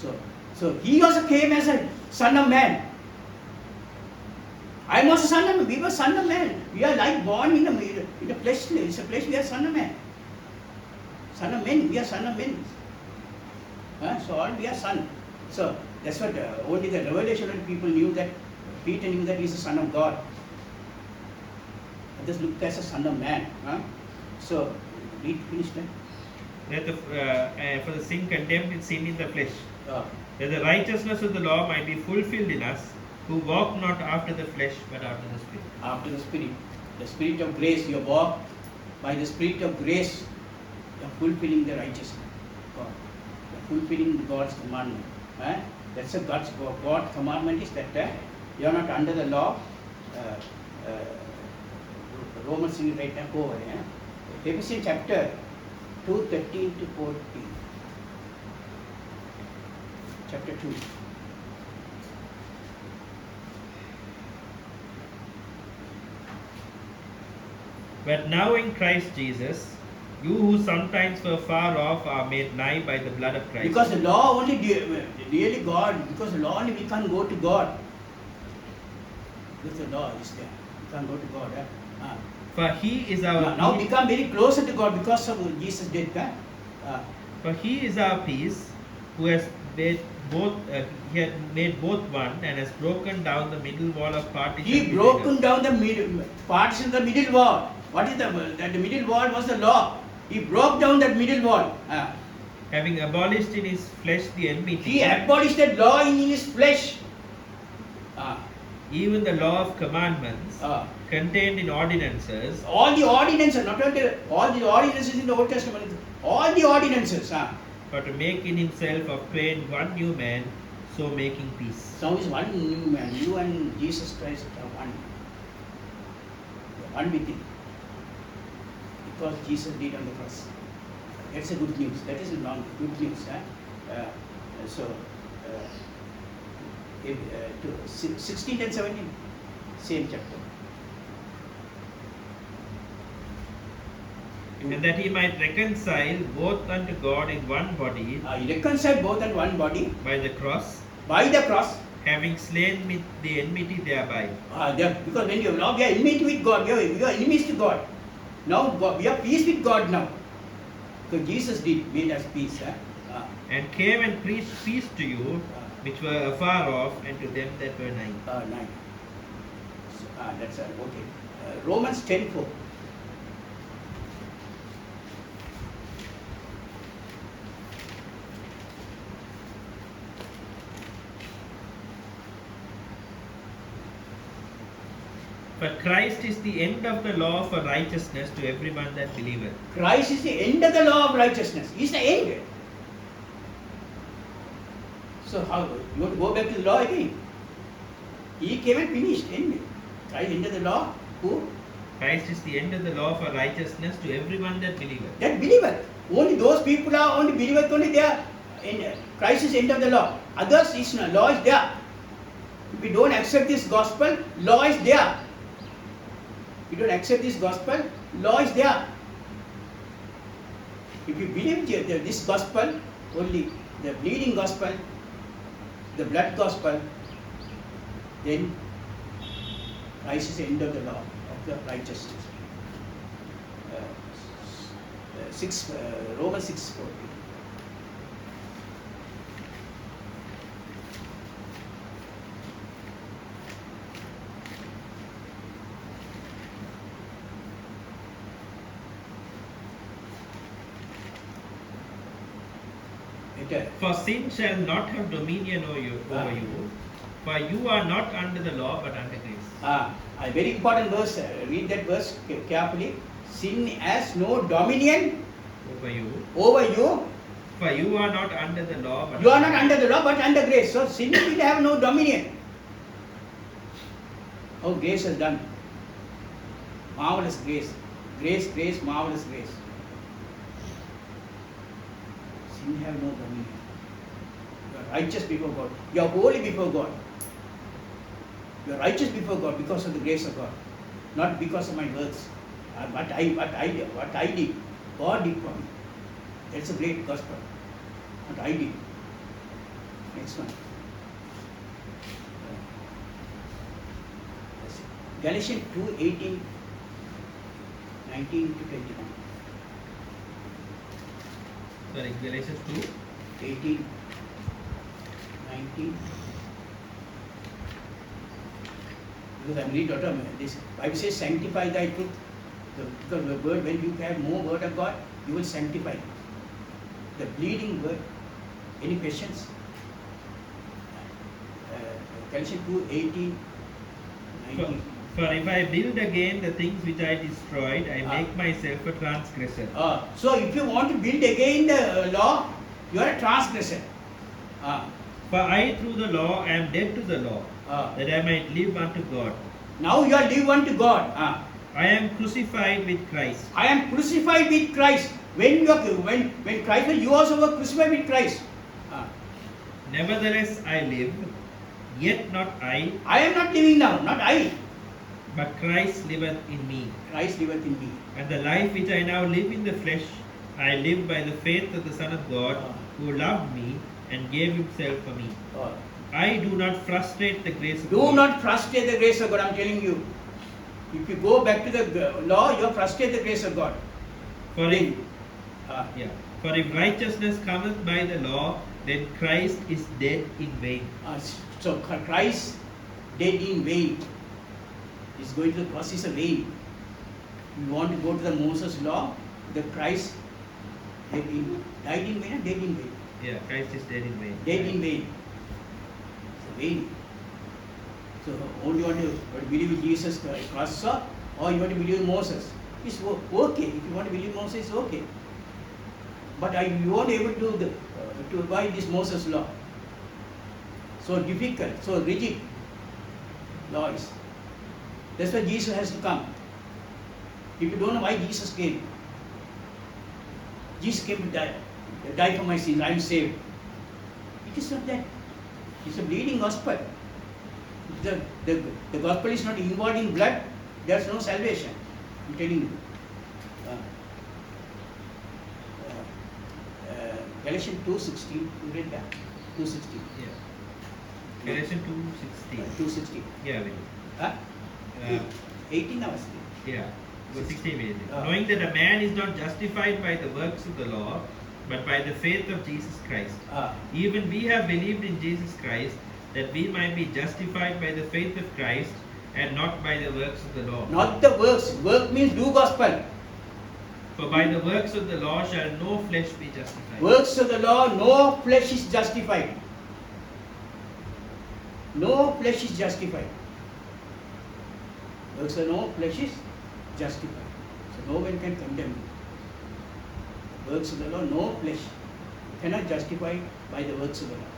world. So he also came as a son of man. I am also son of man. We were son of man. We are like born in the flesh. It's a flesh. We are son of man. Son of men. We are son of men. So all we are son. So that's what only the revelation people knew that Peter knew that he is a son of God. Others looked as a son of man. So read finish that. That for the sin condemned in sin in the flesh, Uh, that the righteousness of the law might be fulfilled in us, who walk not after the flesh, but after the Spirit. After the spirit of grace, you walk by the spirit of grace, you are fulfilling the righteousness. God. You are fulfilling God's commandment. That's a God's commandment is that you are not under the law. Romans right now go over. Ephesians chapter 2:13 to 14. Chapter 2. But now in Christ Jesus, you who sometimes were far off are made nigh by the blood of Christ. Because the law only really God, because the law only we can't go to God. Because the law is there. We can't go to God. For he is our Now peace. become very closer to God because of Jesus' death. For he is our peace, who has made both. He had made both one, and has broken down the middle wall of partition. He between broken us. down the middle partition of the middle wall. What is that? The middle wall was the law. He broke down that middle wall. Having abolished in his flesh the enmity, He abolished that law in his flesh. even the law of commandments contained in ordinances, All the ordinances, not only all the ordinances in the Old Testament, all the ordinances. but to make in himself of twain one new man, so making peace. Now is one new man. You and Jesus Christ are one. One with him. Because Jesus did on the cross. That's a good news. That is not good news. To 16 and 17, same chapter. And that he might reconcile both unto God in one body He reconciled both in one body by the cross, by the cross. having slain the enmity thereby. Because when you now we are enmity with God, we are enemies to God. Now we are peace with God now. So Jesus did made us peace. And came and preached peace to you, which were afar off, and to them that were nigh. 9. That's okay. Romans 10:4. But Christ is the end of the law for righteousness to everyone that believeth. Christ is the end of the law of righteousness. He is the end. So how you want to go back to the law again? He came and finished. End. Christ ended the law. Who? Christ is the end of the law for righteousness to everyone that believeth. That believer. Only those people are only believers. Only they are in Christ is end of the law. Others is no law is there. If we don't accept this gospel, law is there. If you don't accept this gospel, law is there. If you believe this gospel, only the bleeding gospel, the blood gospel, then Christ is the end of the law of the righteousness. Romans 6:40. better. For sin shall not have dominion over you, for you are not under the law but under grace. A very important verse. Read that verse carefully. Sin has no dominion Over you, over you. for you are not under the law but You are not under the law but under grace. So sin will have no dominion. How grace has done. Marvelous grace. Grace, grace, marvelous grace. Sin have no dominion. You are righteous before God. You are holy before God. You are righteous before God because of the grace of God. Not because of my works. What I did. God did for me. That's a great gospel. What I did. Next one. Galatians 2:18, 19 to 21. Sorry, Galatians 2. 18, 19. Because I'm reading out of this. Bible says, sanctify thy truth. Because the word, when you have more word of God, you will sanctify. The bleeding word. Any questions? Galatians 2:18, 19. For if I build again the things which I destroyed, I make myself a transgressor. So if you want to build again the law, you are a transgressor. For I through the law am dead to the law, that I might live unto God. Now you are live unto God. I am crucified with Christ. I am crucified with Christ. When Christ, you also were crucified with Christ. Nevertheless I live, yet not I, I am not living now, not I. but Christ liveth in me. Christ liveth in me. And the life which I now live in the flesh, I live by the faith of the Son of God, who loved me and gave himself for me. I do not frustrate the grace of God. Do not frustrate the grace of God, I am telling you. If you go back to the law, you frustrate the grace of God. For if righteousness cometh by the law, then Christ is dead in vain. So Christ dead in vain. Is going to the cross is a vain. You want to go to the Moses law, the Christ died in vain or dead in vain? Yeah, Christ is dead in vain. Dead in vain. It's a vain. So only want to believe in Jesus Christ or you want to believe in Moses. It's okay. If you want to believe in Moses, it's okay. But you won't able to abide this Moses law. So difficult, so rigid law is. That's why Jesus has to come. If you don't know why Jesus came, Jesus came to die for my sins, I am saved. It is not that. It's a bleeding gospel. The gospel is not involved in blood, there is no salvation. I'm telling you. Galatians 2:16, you read that? 2:16. Yeah. Galatians 2:16. 2:16. Yeah, very. Huh? 18 hours. Yeah. Verse 16 very. Knowing that a man is not justified by the works of the law, but by the faith of Jesus Christ. Even we have believed in Jesus Christ, that we might be justified by the faith of Christ, and not by the works of the law. Not the works. Work means do gospel. For by the works of the law shall no flesh be justified. Works of the law, no flesh is justified. No flesh is justified. Works of no flesh is justified. So no one can condemn you. Works of the law, no flesh. You cannot justify by the works of the law.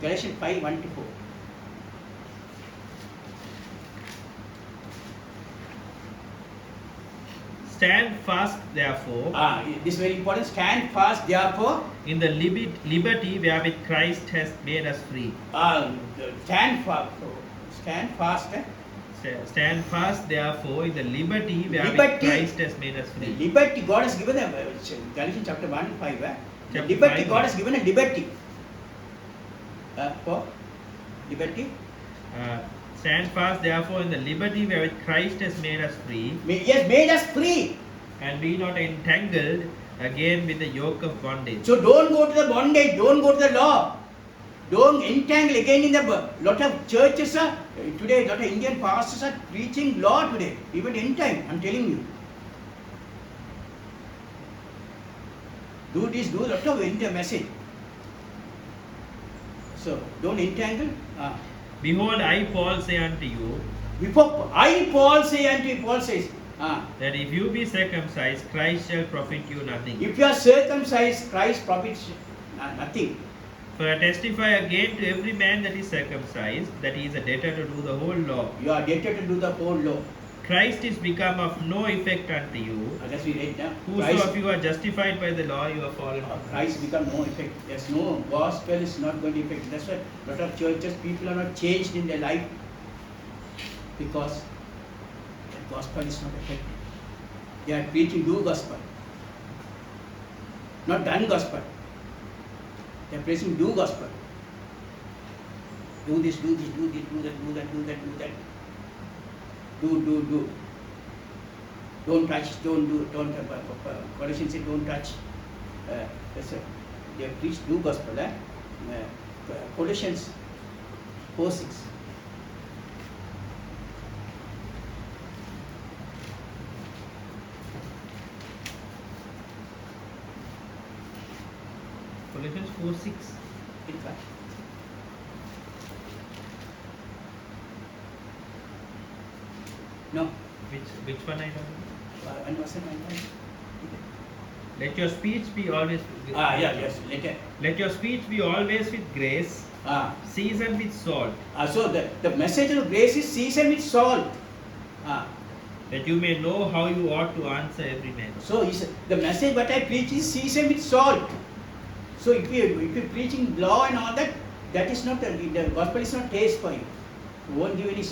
Galatians 5:1-4. Stand fast, therefore, This is very important. Stand fast, therefore. in the liberty wherewith Christ has made us free. Stand fast. Stand fast. Stand fast, therefore, in the liberty wherewith Liberty. Christ has made us free. Liberty God has given them. Galatians chapter 1:5. Chapter Liberty 5. God has given a liberty. For liberty. Stand fast, therefore, in the liberty wherewith Christ has made us free, He has made us free. and be not entangled again with the yoke of bondage. So don't go to the bondage. Don't go to the law. Don't entangle again in the lot of churches today. Lot of Indian pastors are preaching law today, even in time. I'm telling you. do this, do that, no, in the message. So don't entangle. Behold, I, Paul, say unto you, Before I, Paul, say unto you, Paul says, that if you be circumcised, Christ shall profit you nothing. if you are circumcised, Christ profits nothing. For I testify again to every man that is circumcised, that he is a debtor to do the whole law. You are debtor to do the whole law. Christ is become of no effect unto you. As we read now, Whoso of you are justified by the law, you are fallen from Christ become no effect. There's no gospel is not going to effect. That's why a lot of churches, people are not changed in their life because the gospel is not effective. They are preaching do gospel, not done gospel. They are preaching do gospel. Do this, do this, do this, do that, do that, do that, do that. Do. Don't touch, don't do, don't. Colossians say don't touch. They preach do gospel. Colossians 4:6. Colossians 4:6. No. Which one I don't And what's the name? Let your speech be always Yes, later. Let your speech be always with grace, seasoned with salt, So the message of grace is seasoned with salt. that you may know how you ought to answer every man. So the message what I preach is seasoned with salt. So if you're preaching law and all that, that is not the gospel is not taste for you. It won't give any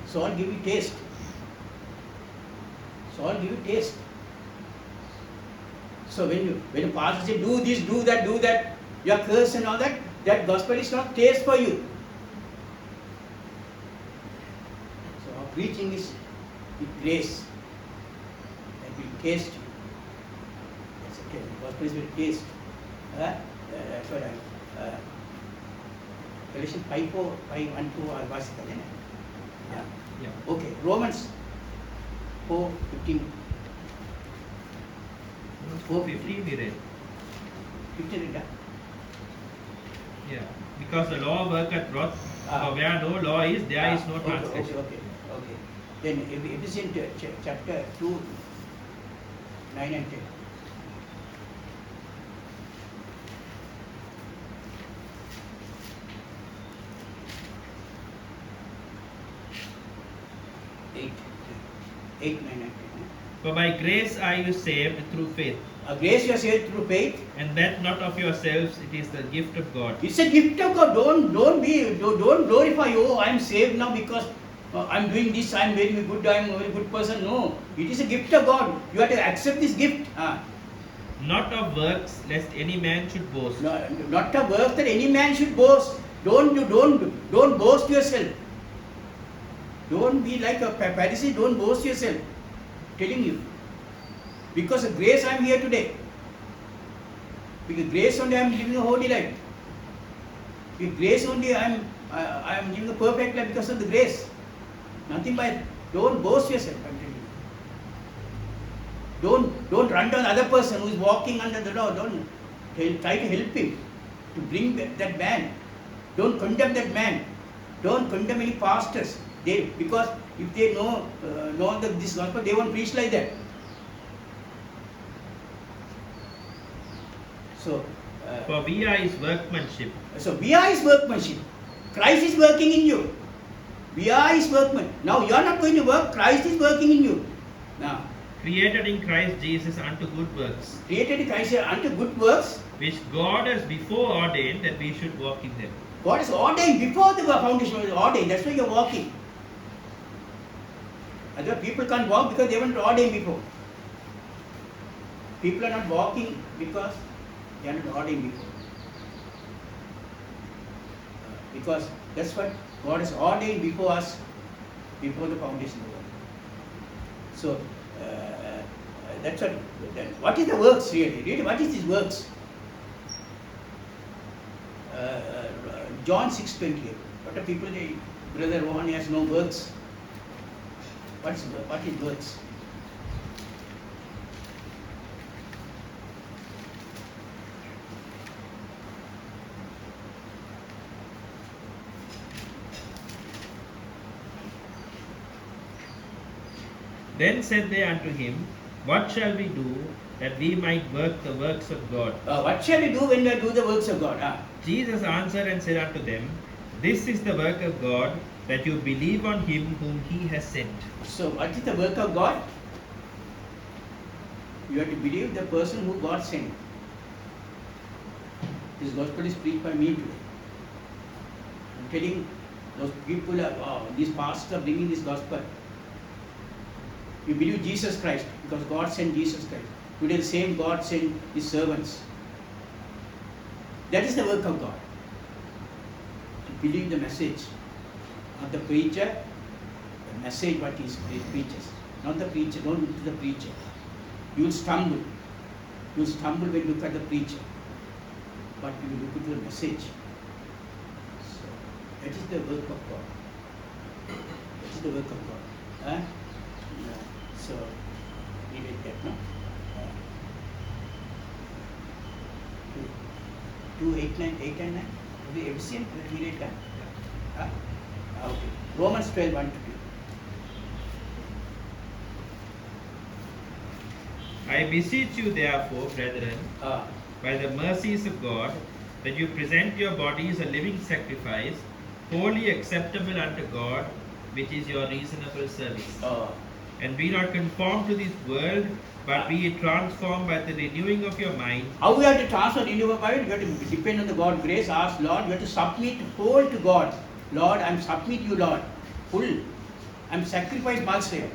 salt, give you taste. Salt give you taste. So when a pastor say do this, do that, you are cursed and all that, that gospel is not taste for you. So our preaching is with grace. That will taste you. That's okay. The gospel is with taste. That's what Galatians 5:1-2 are vasikal. Yeah. Okay. Romans 4:15. 4:15 we read. 15 Yeah. Because the law worketh wrath, for where no law is, there is no transgression. Okay. Then Ephesians chapter 2, 9 and 10. Eight, 9 and 10. For by grace are you saved through faith, Grace you are saved through faith. and that not of yourselves, it is the gift of God. It's a gift of God. Don't glorify. Oh, I'm saved now because I'm doing this. I'm very good. I'm a very good person. No, it is a gift of God. You have to accept this gift. Not of works, lest any man should boast. Not a work that any man should boast. Don't boast yourself. Don't be like a Pharisee. Don't boast yourself. Telling you, because of grace I am here today. Because grace only I am living a holy life. With grace only I am living a perfect life because of the grace. Nothing by. Don't boast yourself. I'm telling you. Don't run down another person who is walking under the law. Don't try to help him to bring that man. Don't condemn that man. Don't condemn any pastors. Because if they know that this gospel, they won't preach like that. So, For we are his workmanship. So we are his workmanship. Christ is working in you. We are his workman. Now you are not going to work. Christ is working in you. Now, Created in Christ Jesus unto good works, created in Christ unto good works. which God has before ordained that we should walk in them. God is ordained before the foundation was ordained. That's why you are walking. Other people can't walk because they weren't ordained before. People are not walking because they are not ordained before. Because that's what God has ordained before us, before the foundation of the world. So that's what is the works really? Really, what is these works? John 6:28. What are people say? Brother Rohan has no works. What is works? Then said they unto him, What shall we do that we might work the works of God? What shall we do when we do the works of God? Jesus answered and said unto them, This is the work of God, that you believe on him whom he has sent. So, what is the work of God? You have to believe the person who God sent. This gospel is preached by me today. I'm telling those people, these pastors are bringing this gospel. You believe Jesus Christ because God sent Jesus Christ. Today the same God sent his servants. That is the work of God. To believe the message of the preacher, the message what he preaches. Not the preacher, don't look to the preacher. You will stumble. You will stumble when you look at the preacher. But you will look into the message. So that is the work of God. That is the work of God. Huh? Yeah. So read it that, no? 2, 8, 9, 8 and 9. Have you ever seen? Read it down. Okay. Romans 12, 1 to 2. I beseech you therefore, brethren, Ah. by the mercies of God, that you present your bodies a living sacrifice, wholly acceptable unto God, which is your reasonable service. And be not conformed to this world, but be ye transformed by the renewing of your mind. How we have to transfer into our mind? We have to depend on the God grace. Ask Lord. We have to submit whole to God. Lord, I am submit you, Lord, full. I am sacrifice myself.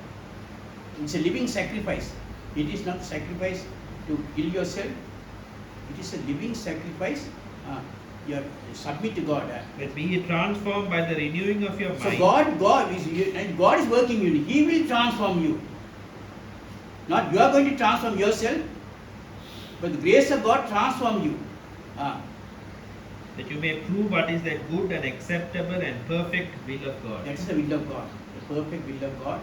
It's a living sacrifice. It is not sacrifice to kill yourself. It is a living sacrifice. You have to submit to God. But be ye transformed by the renewing of your So mind. God is working in you. He will transform you. Not you are going to transform yourself, but the grace of God transform you. That you may prove what is the good and acceptable and perfect will of God. That is the will of God, the perfect will of God.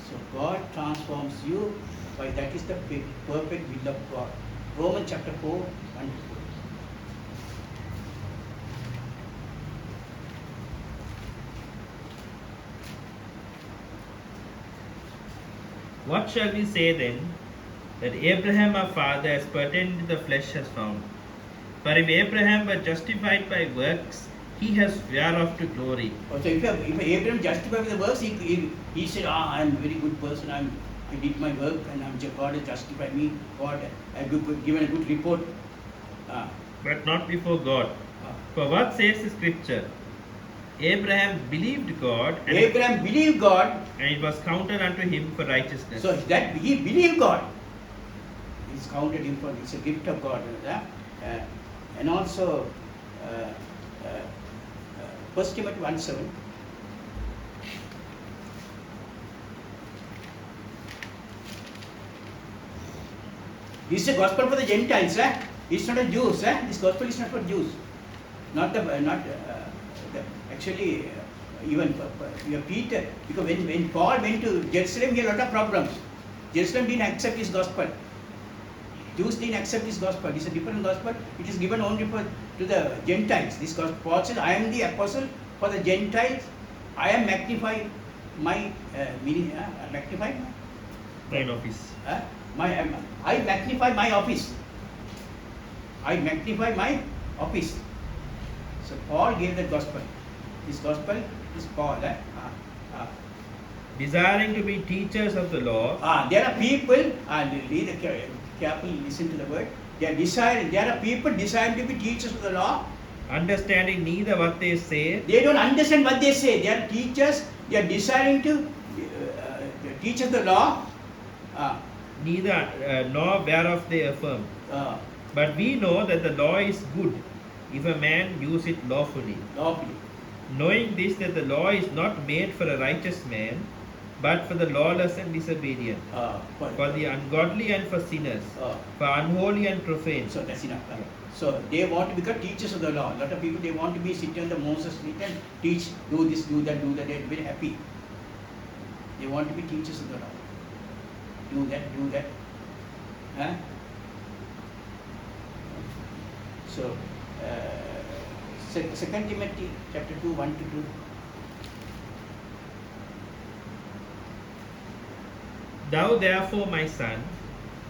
So God transforms you, by that is the perfect will of God. Romans chapter 4, 1 to 4. What shall we say then? That Abraham our father as pertaining to the flesh has found. For if Abraham were justified by works, he has whereof to glory. So if Abraham justified with the works, he said, I am a very good person, I did my work and God has justified me, God has given a good report. But not before God. For what says the scripture? Abraham believed God, and Abraham believed God, and it was counted unto him for righteousness. so that he believed God. It's counted him for, it's a gift of God. And also, 1 Timothy 1:7. This is a gospel for the Gentiles. It's not a Jews. This gospel is not for Jews. Actually, even Peter, because when Paul went to Jerusalem, he had a lot of problems. Jerusalem didn't accept his gospel. Jews didn't accept his gospel. It's a different gospel. It is given only to the Gentiles. This gospel, Paul says, I am the apostle for the Gentiles. I am magnifying my Thine office. I magnify my office. I magnify my office. So Paul gave that gospel. This gospel is Paul. Desiring to be teachers of the law, There are people, carefully listen to the word. There are people desiring to be teachers of the law. understanding neither what they say, They don't understand what they say. They are teachers. They are desiring to teach us the law. neither nor whereof they affirm. But we know that the law is good, if a man use it lawfully. Knowing this, that the law is not made for a righteous man, but for the lawless and disobedient, for the ungodly and for sinners, for unholy and profane. So that's enough. So they want to become teachers of the law. A lot of people, they want to be sitting on the Moses seat and teach, do this, do that, do that. They're very happy. They want to be teachers of the law. Do that, do that. So, 2 Timothy chapter 2, 1 to 2. Thou therefore, my son,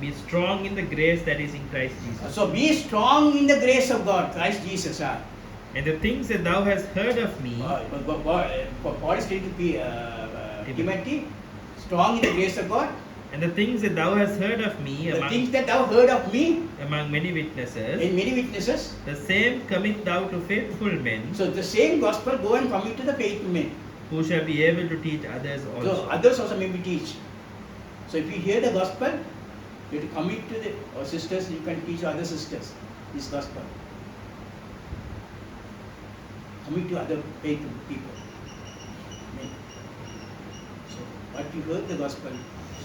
be strong in the grace that is in Christ Jesus. So be strong in the grace of God, Christ Jesus. And the things that thou hast heard of me, Paul is telling to Timothy, strong in the grace of God. and the things that thou hast heard of me The things that thou heard of me among many witnesses, in many witnesses. the same commit thou to faithful men, So the same gospel go and commit to the faithful men. who shall be able to teach others So also. others also may be teach. So if you hear the gospel, you have to commit to the sisters. You can teach other sisters this gospel. Commit to other faithful people. Amen. So what you heard the gospel,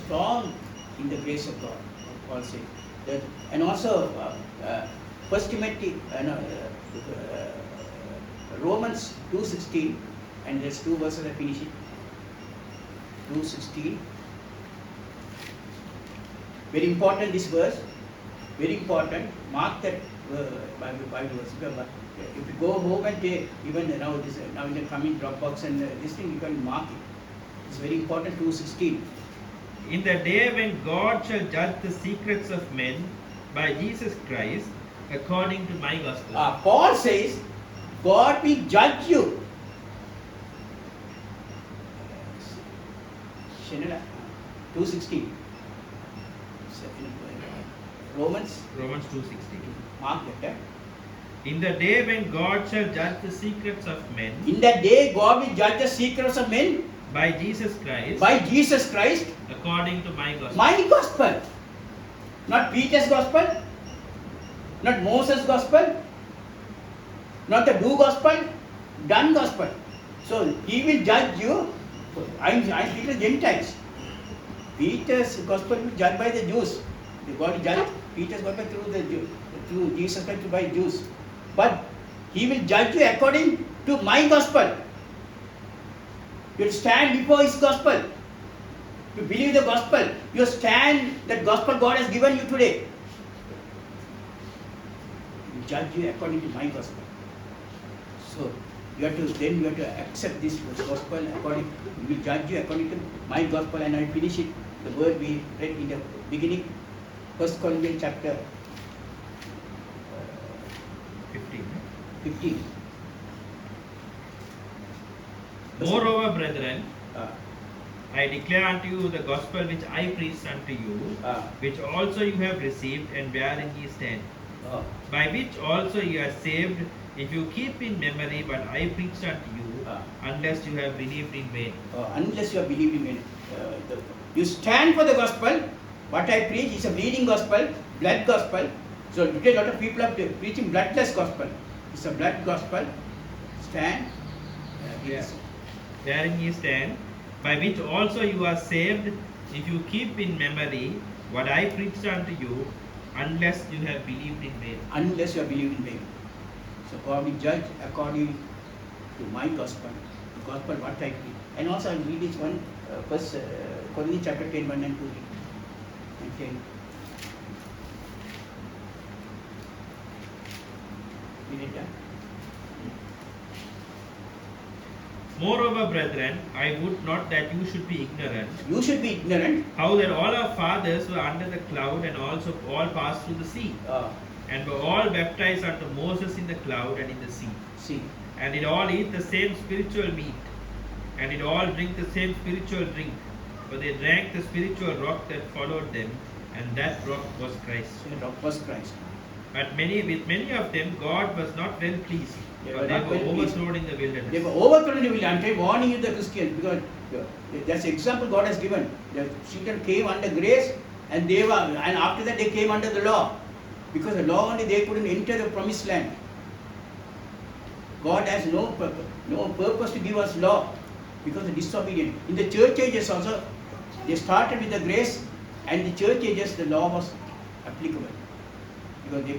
strong in the grace of God. Paul said that, and also First Timothy, Romans 2:16, and there's two verses I finish it. 2:16. Very important this verse. Very important. Mark that Bible verse. If you go home and take, even now in the coming Dropbox and this thing, you can mark it. It's very important. 2:16. In the day when God shall judge the secrets of men by Jesus Christ, according to my gospel. Paul says, God will judge you. 2:16. Romans. Romans 2:16. Mark that. In the day when God shall judge the secrets of men In that day, God will judge the secrets of men by Jesus Christ, by Jesus Christ. according to my gospel. My gospel. Not Peter's gospel. Not Moses' gospel. Not the do gospel. Done gospel. So he will judge you. I'm speaking to Gentiles. Peter's gospel will be judged by the Jews. God will judge Peter's gospel through Jesus Christ by Jews. But he will judge you according to my gospel. You will stand before his gospel. You believe the gospel. You stand that gospel God has given you today. He will judge you according to my gospel. So you have to accept this gospel according. He will judge you according to my gospel, and I finish it. The word we read in the beginning, 1 Corinthians chapter 15. Moreover, brethren, Uh, I declare unto you the gospel which I preached unto you, which also you have received, and wherein ye stand, by which also you are saved, if you keep in memory what I preached unto you, unless you have believed in vain. Unless you have believed in me. You stand for the gospel. What I preach is a bleeding gospel, blood gospel. So today a lot of people are preaching bloodless gospel. It's a blood gospel. Stand. Yes. Wherein ye stand, by which also you are saved, if you keep in memory what I preached unto you, unless you have believed in vain. Unless you have believed in vain. So God will judge according to my gospel. The gospel what I preach. And also I will read this one, First Corinthians chapter 10, 1 and 2. And 10. Read it, Moreover, brethren, I would not that you should be ignorant, You should be ignorant. how that all our fathers were under the cloud, and also all passed through the sea, and were all baptized unto Moses in the cloud and in the sea. See. And did all eat the same spiritual meat, and did all drink the same spiritual drink, for they drank the spiritual rock that followed them, and that rock was Christ. The rock was Christ. But with many of them God was not well pleased, They for were they not were well pleased. overthrown in the wilderness. They were overthrown in the wilderness. I'm warning you, the Christians, because that's the example God has given. The children came under grace, and after that they came under the law, because the law only they couldn't enter the promised land. God has no purpose to give us law, because of disobedience. In the church ages also, they started with the grace, and the church ages the law was applicable, because they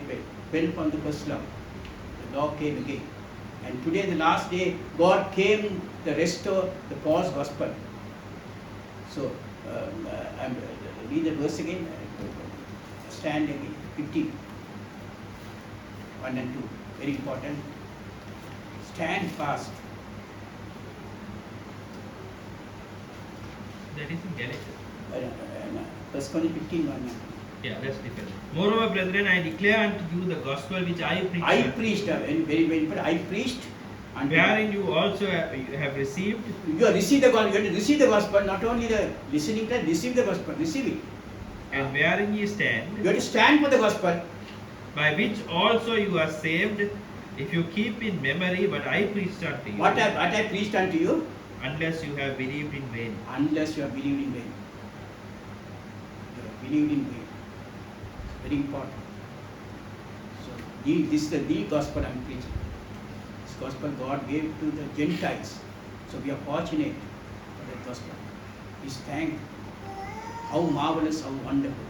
fell from the first law. The law came again. And today, the last day, God came to restore the false gospel. So, I'm read the verse again. Stand again. 15. 1 and 2. Very important. Stand fast. That is in Galatians. 1 Corinthians 15:1. Yeah, that's different. Moreover, brethren, I declare unto you the gospel which I preached. I unto you, preached, very, very important. I preached, and wherein you also have received, you have received the gospel. You have to receive the gospel, not only the listening to receive the gospel, receive it. and wherein ye You stand, have to stand for the gospel. by which also you are saved, if you keep in memory what I preached unto you, What I preached unto you, unless you have believed in vain. unless you have believed in vain. You have believed in vain. Very important. So this is the real gospel I am preaching. This gospel God gave to the Gentiles. So we are fortunate for that gospel. Please thank. How marvelous, how wonderful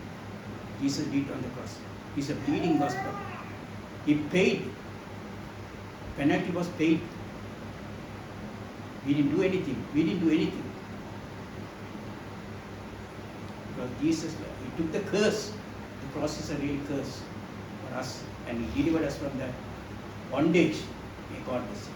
Jesus did on the cross. It's a bleeding gospel. He paid. Penalty was paid. We didn't do anything. We didn't do anything. Because Jesus, He took the curse. The cross is a real curse for us. And He delivered us from that bondage. May God bless you.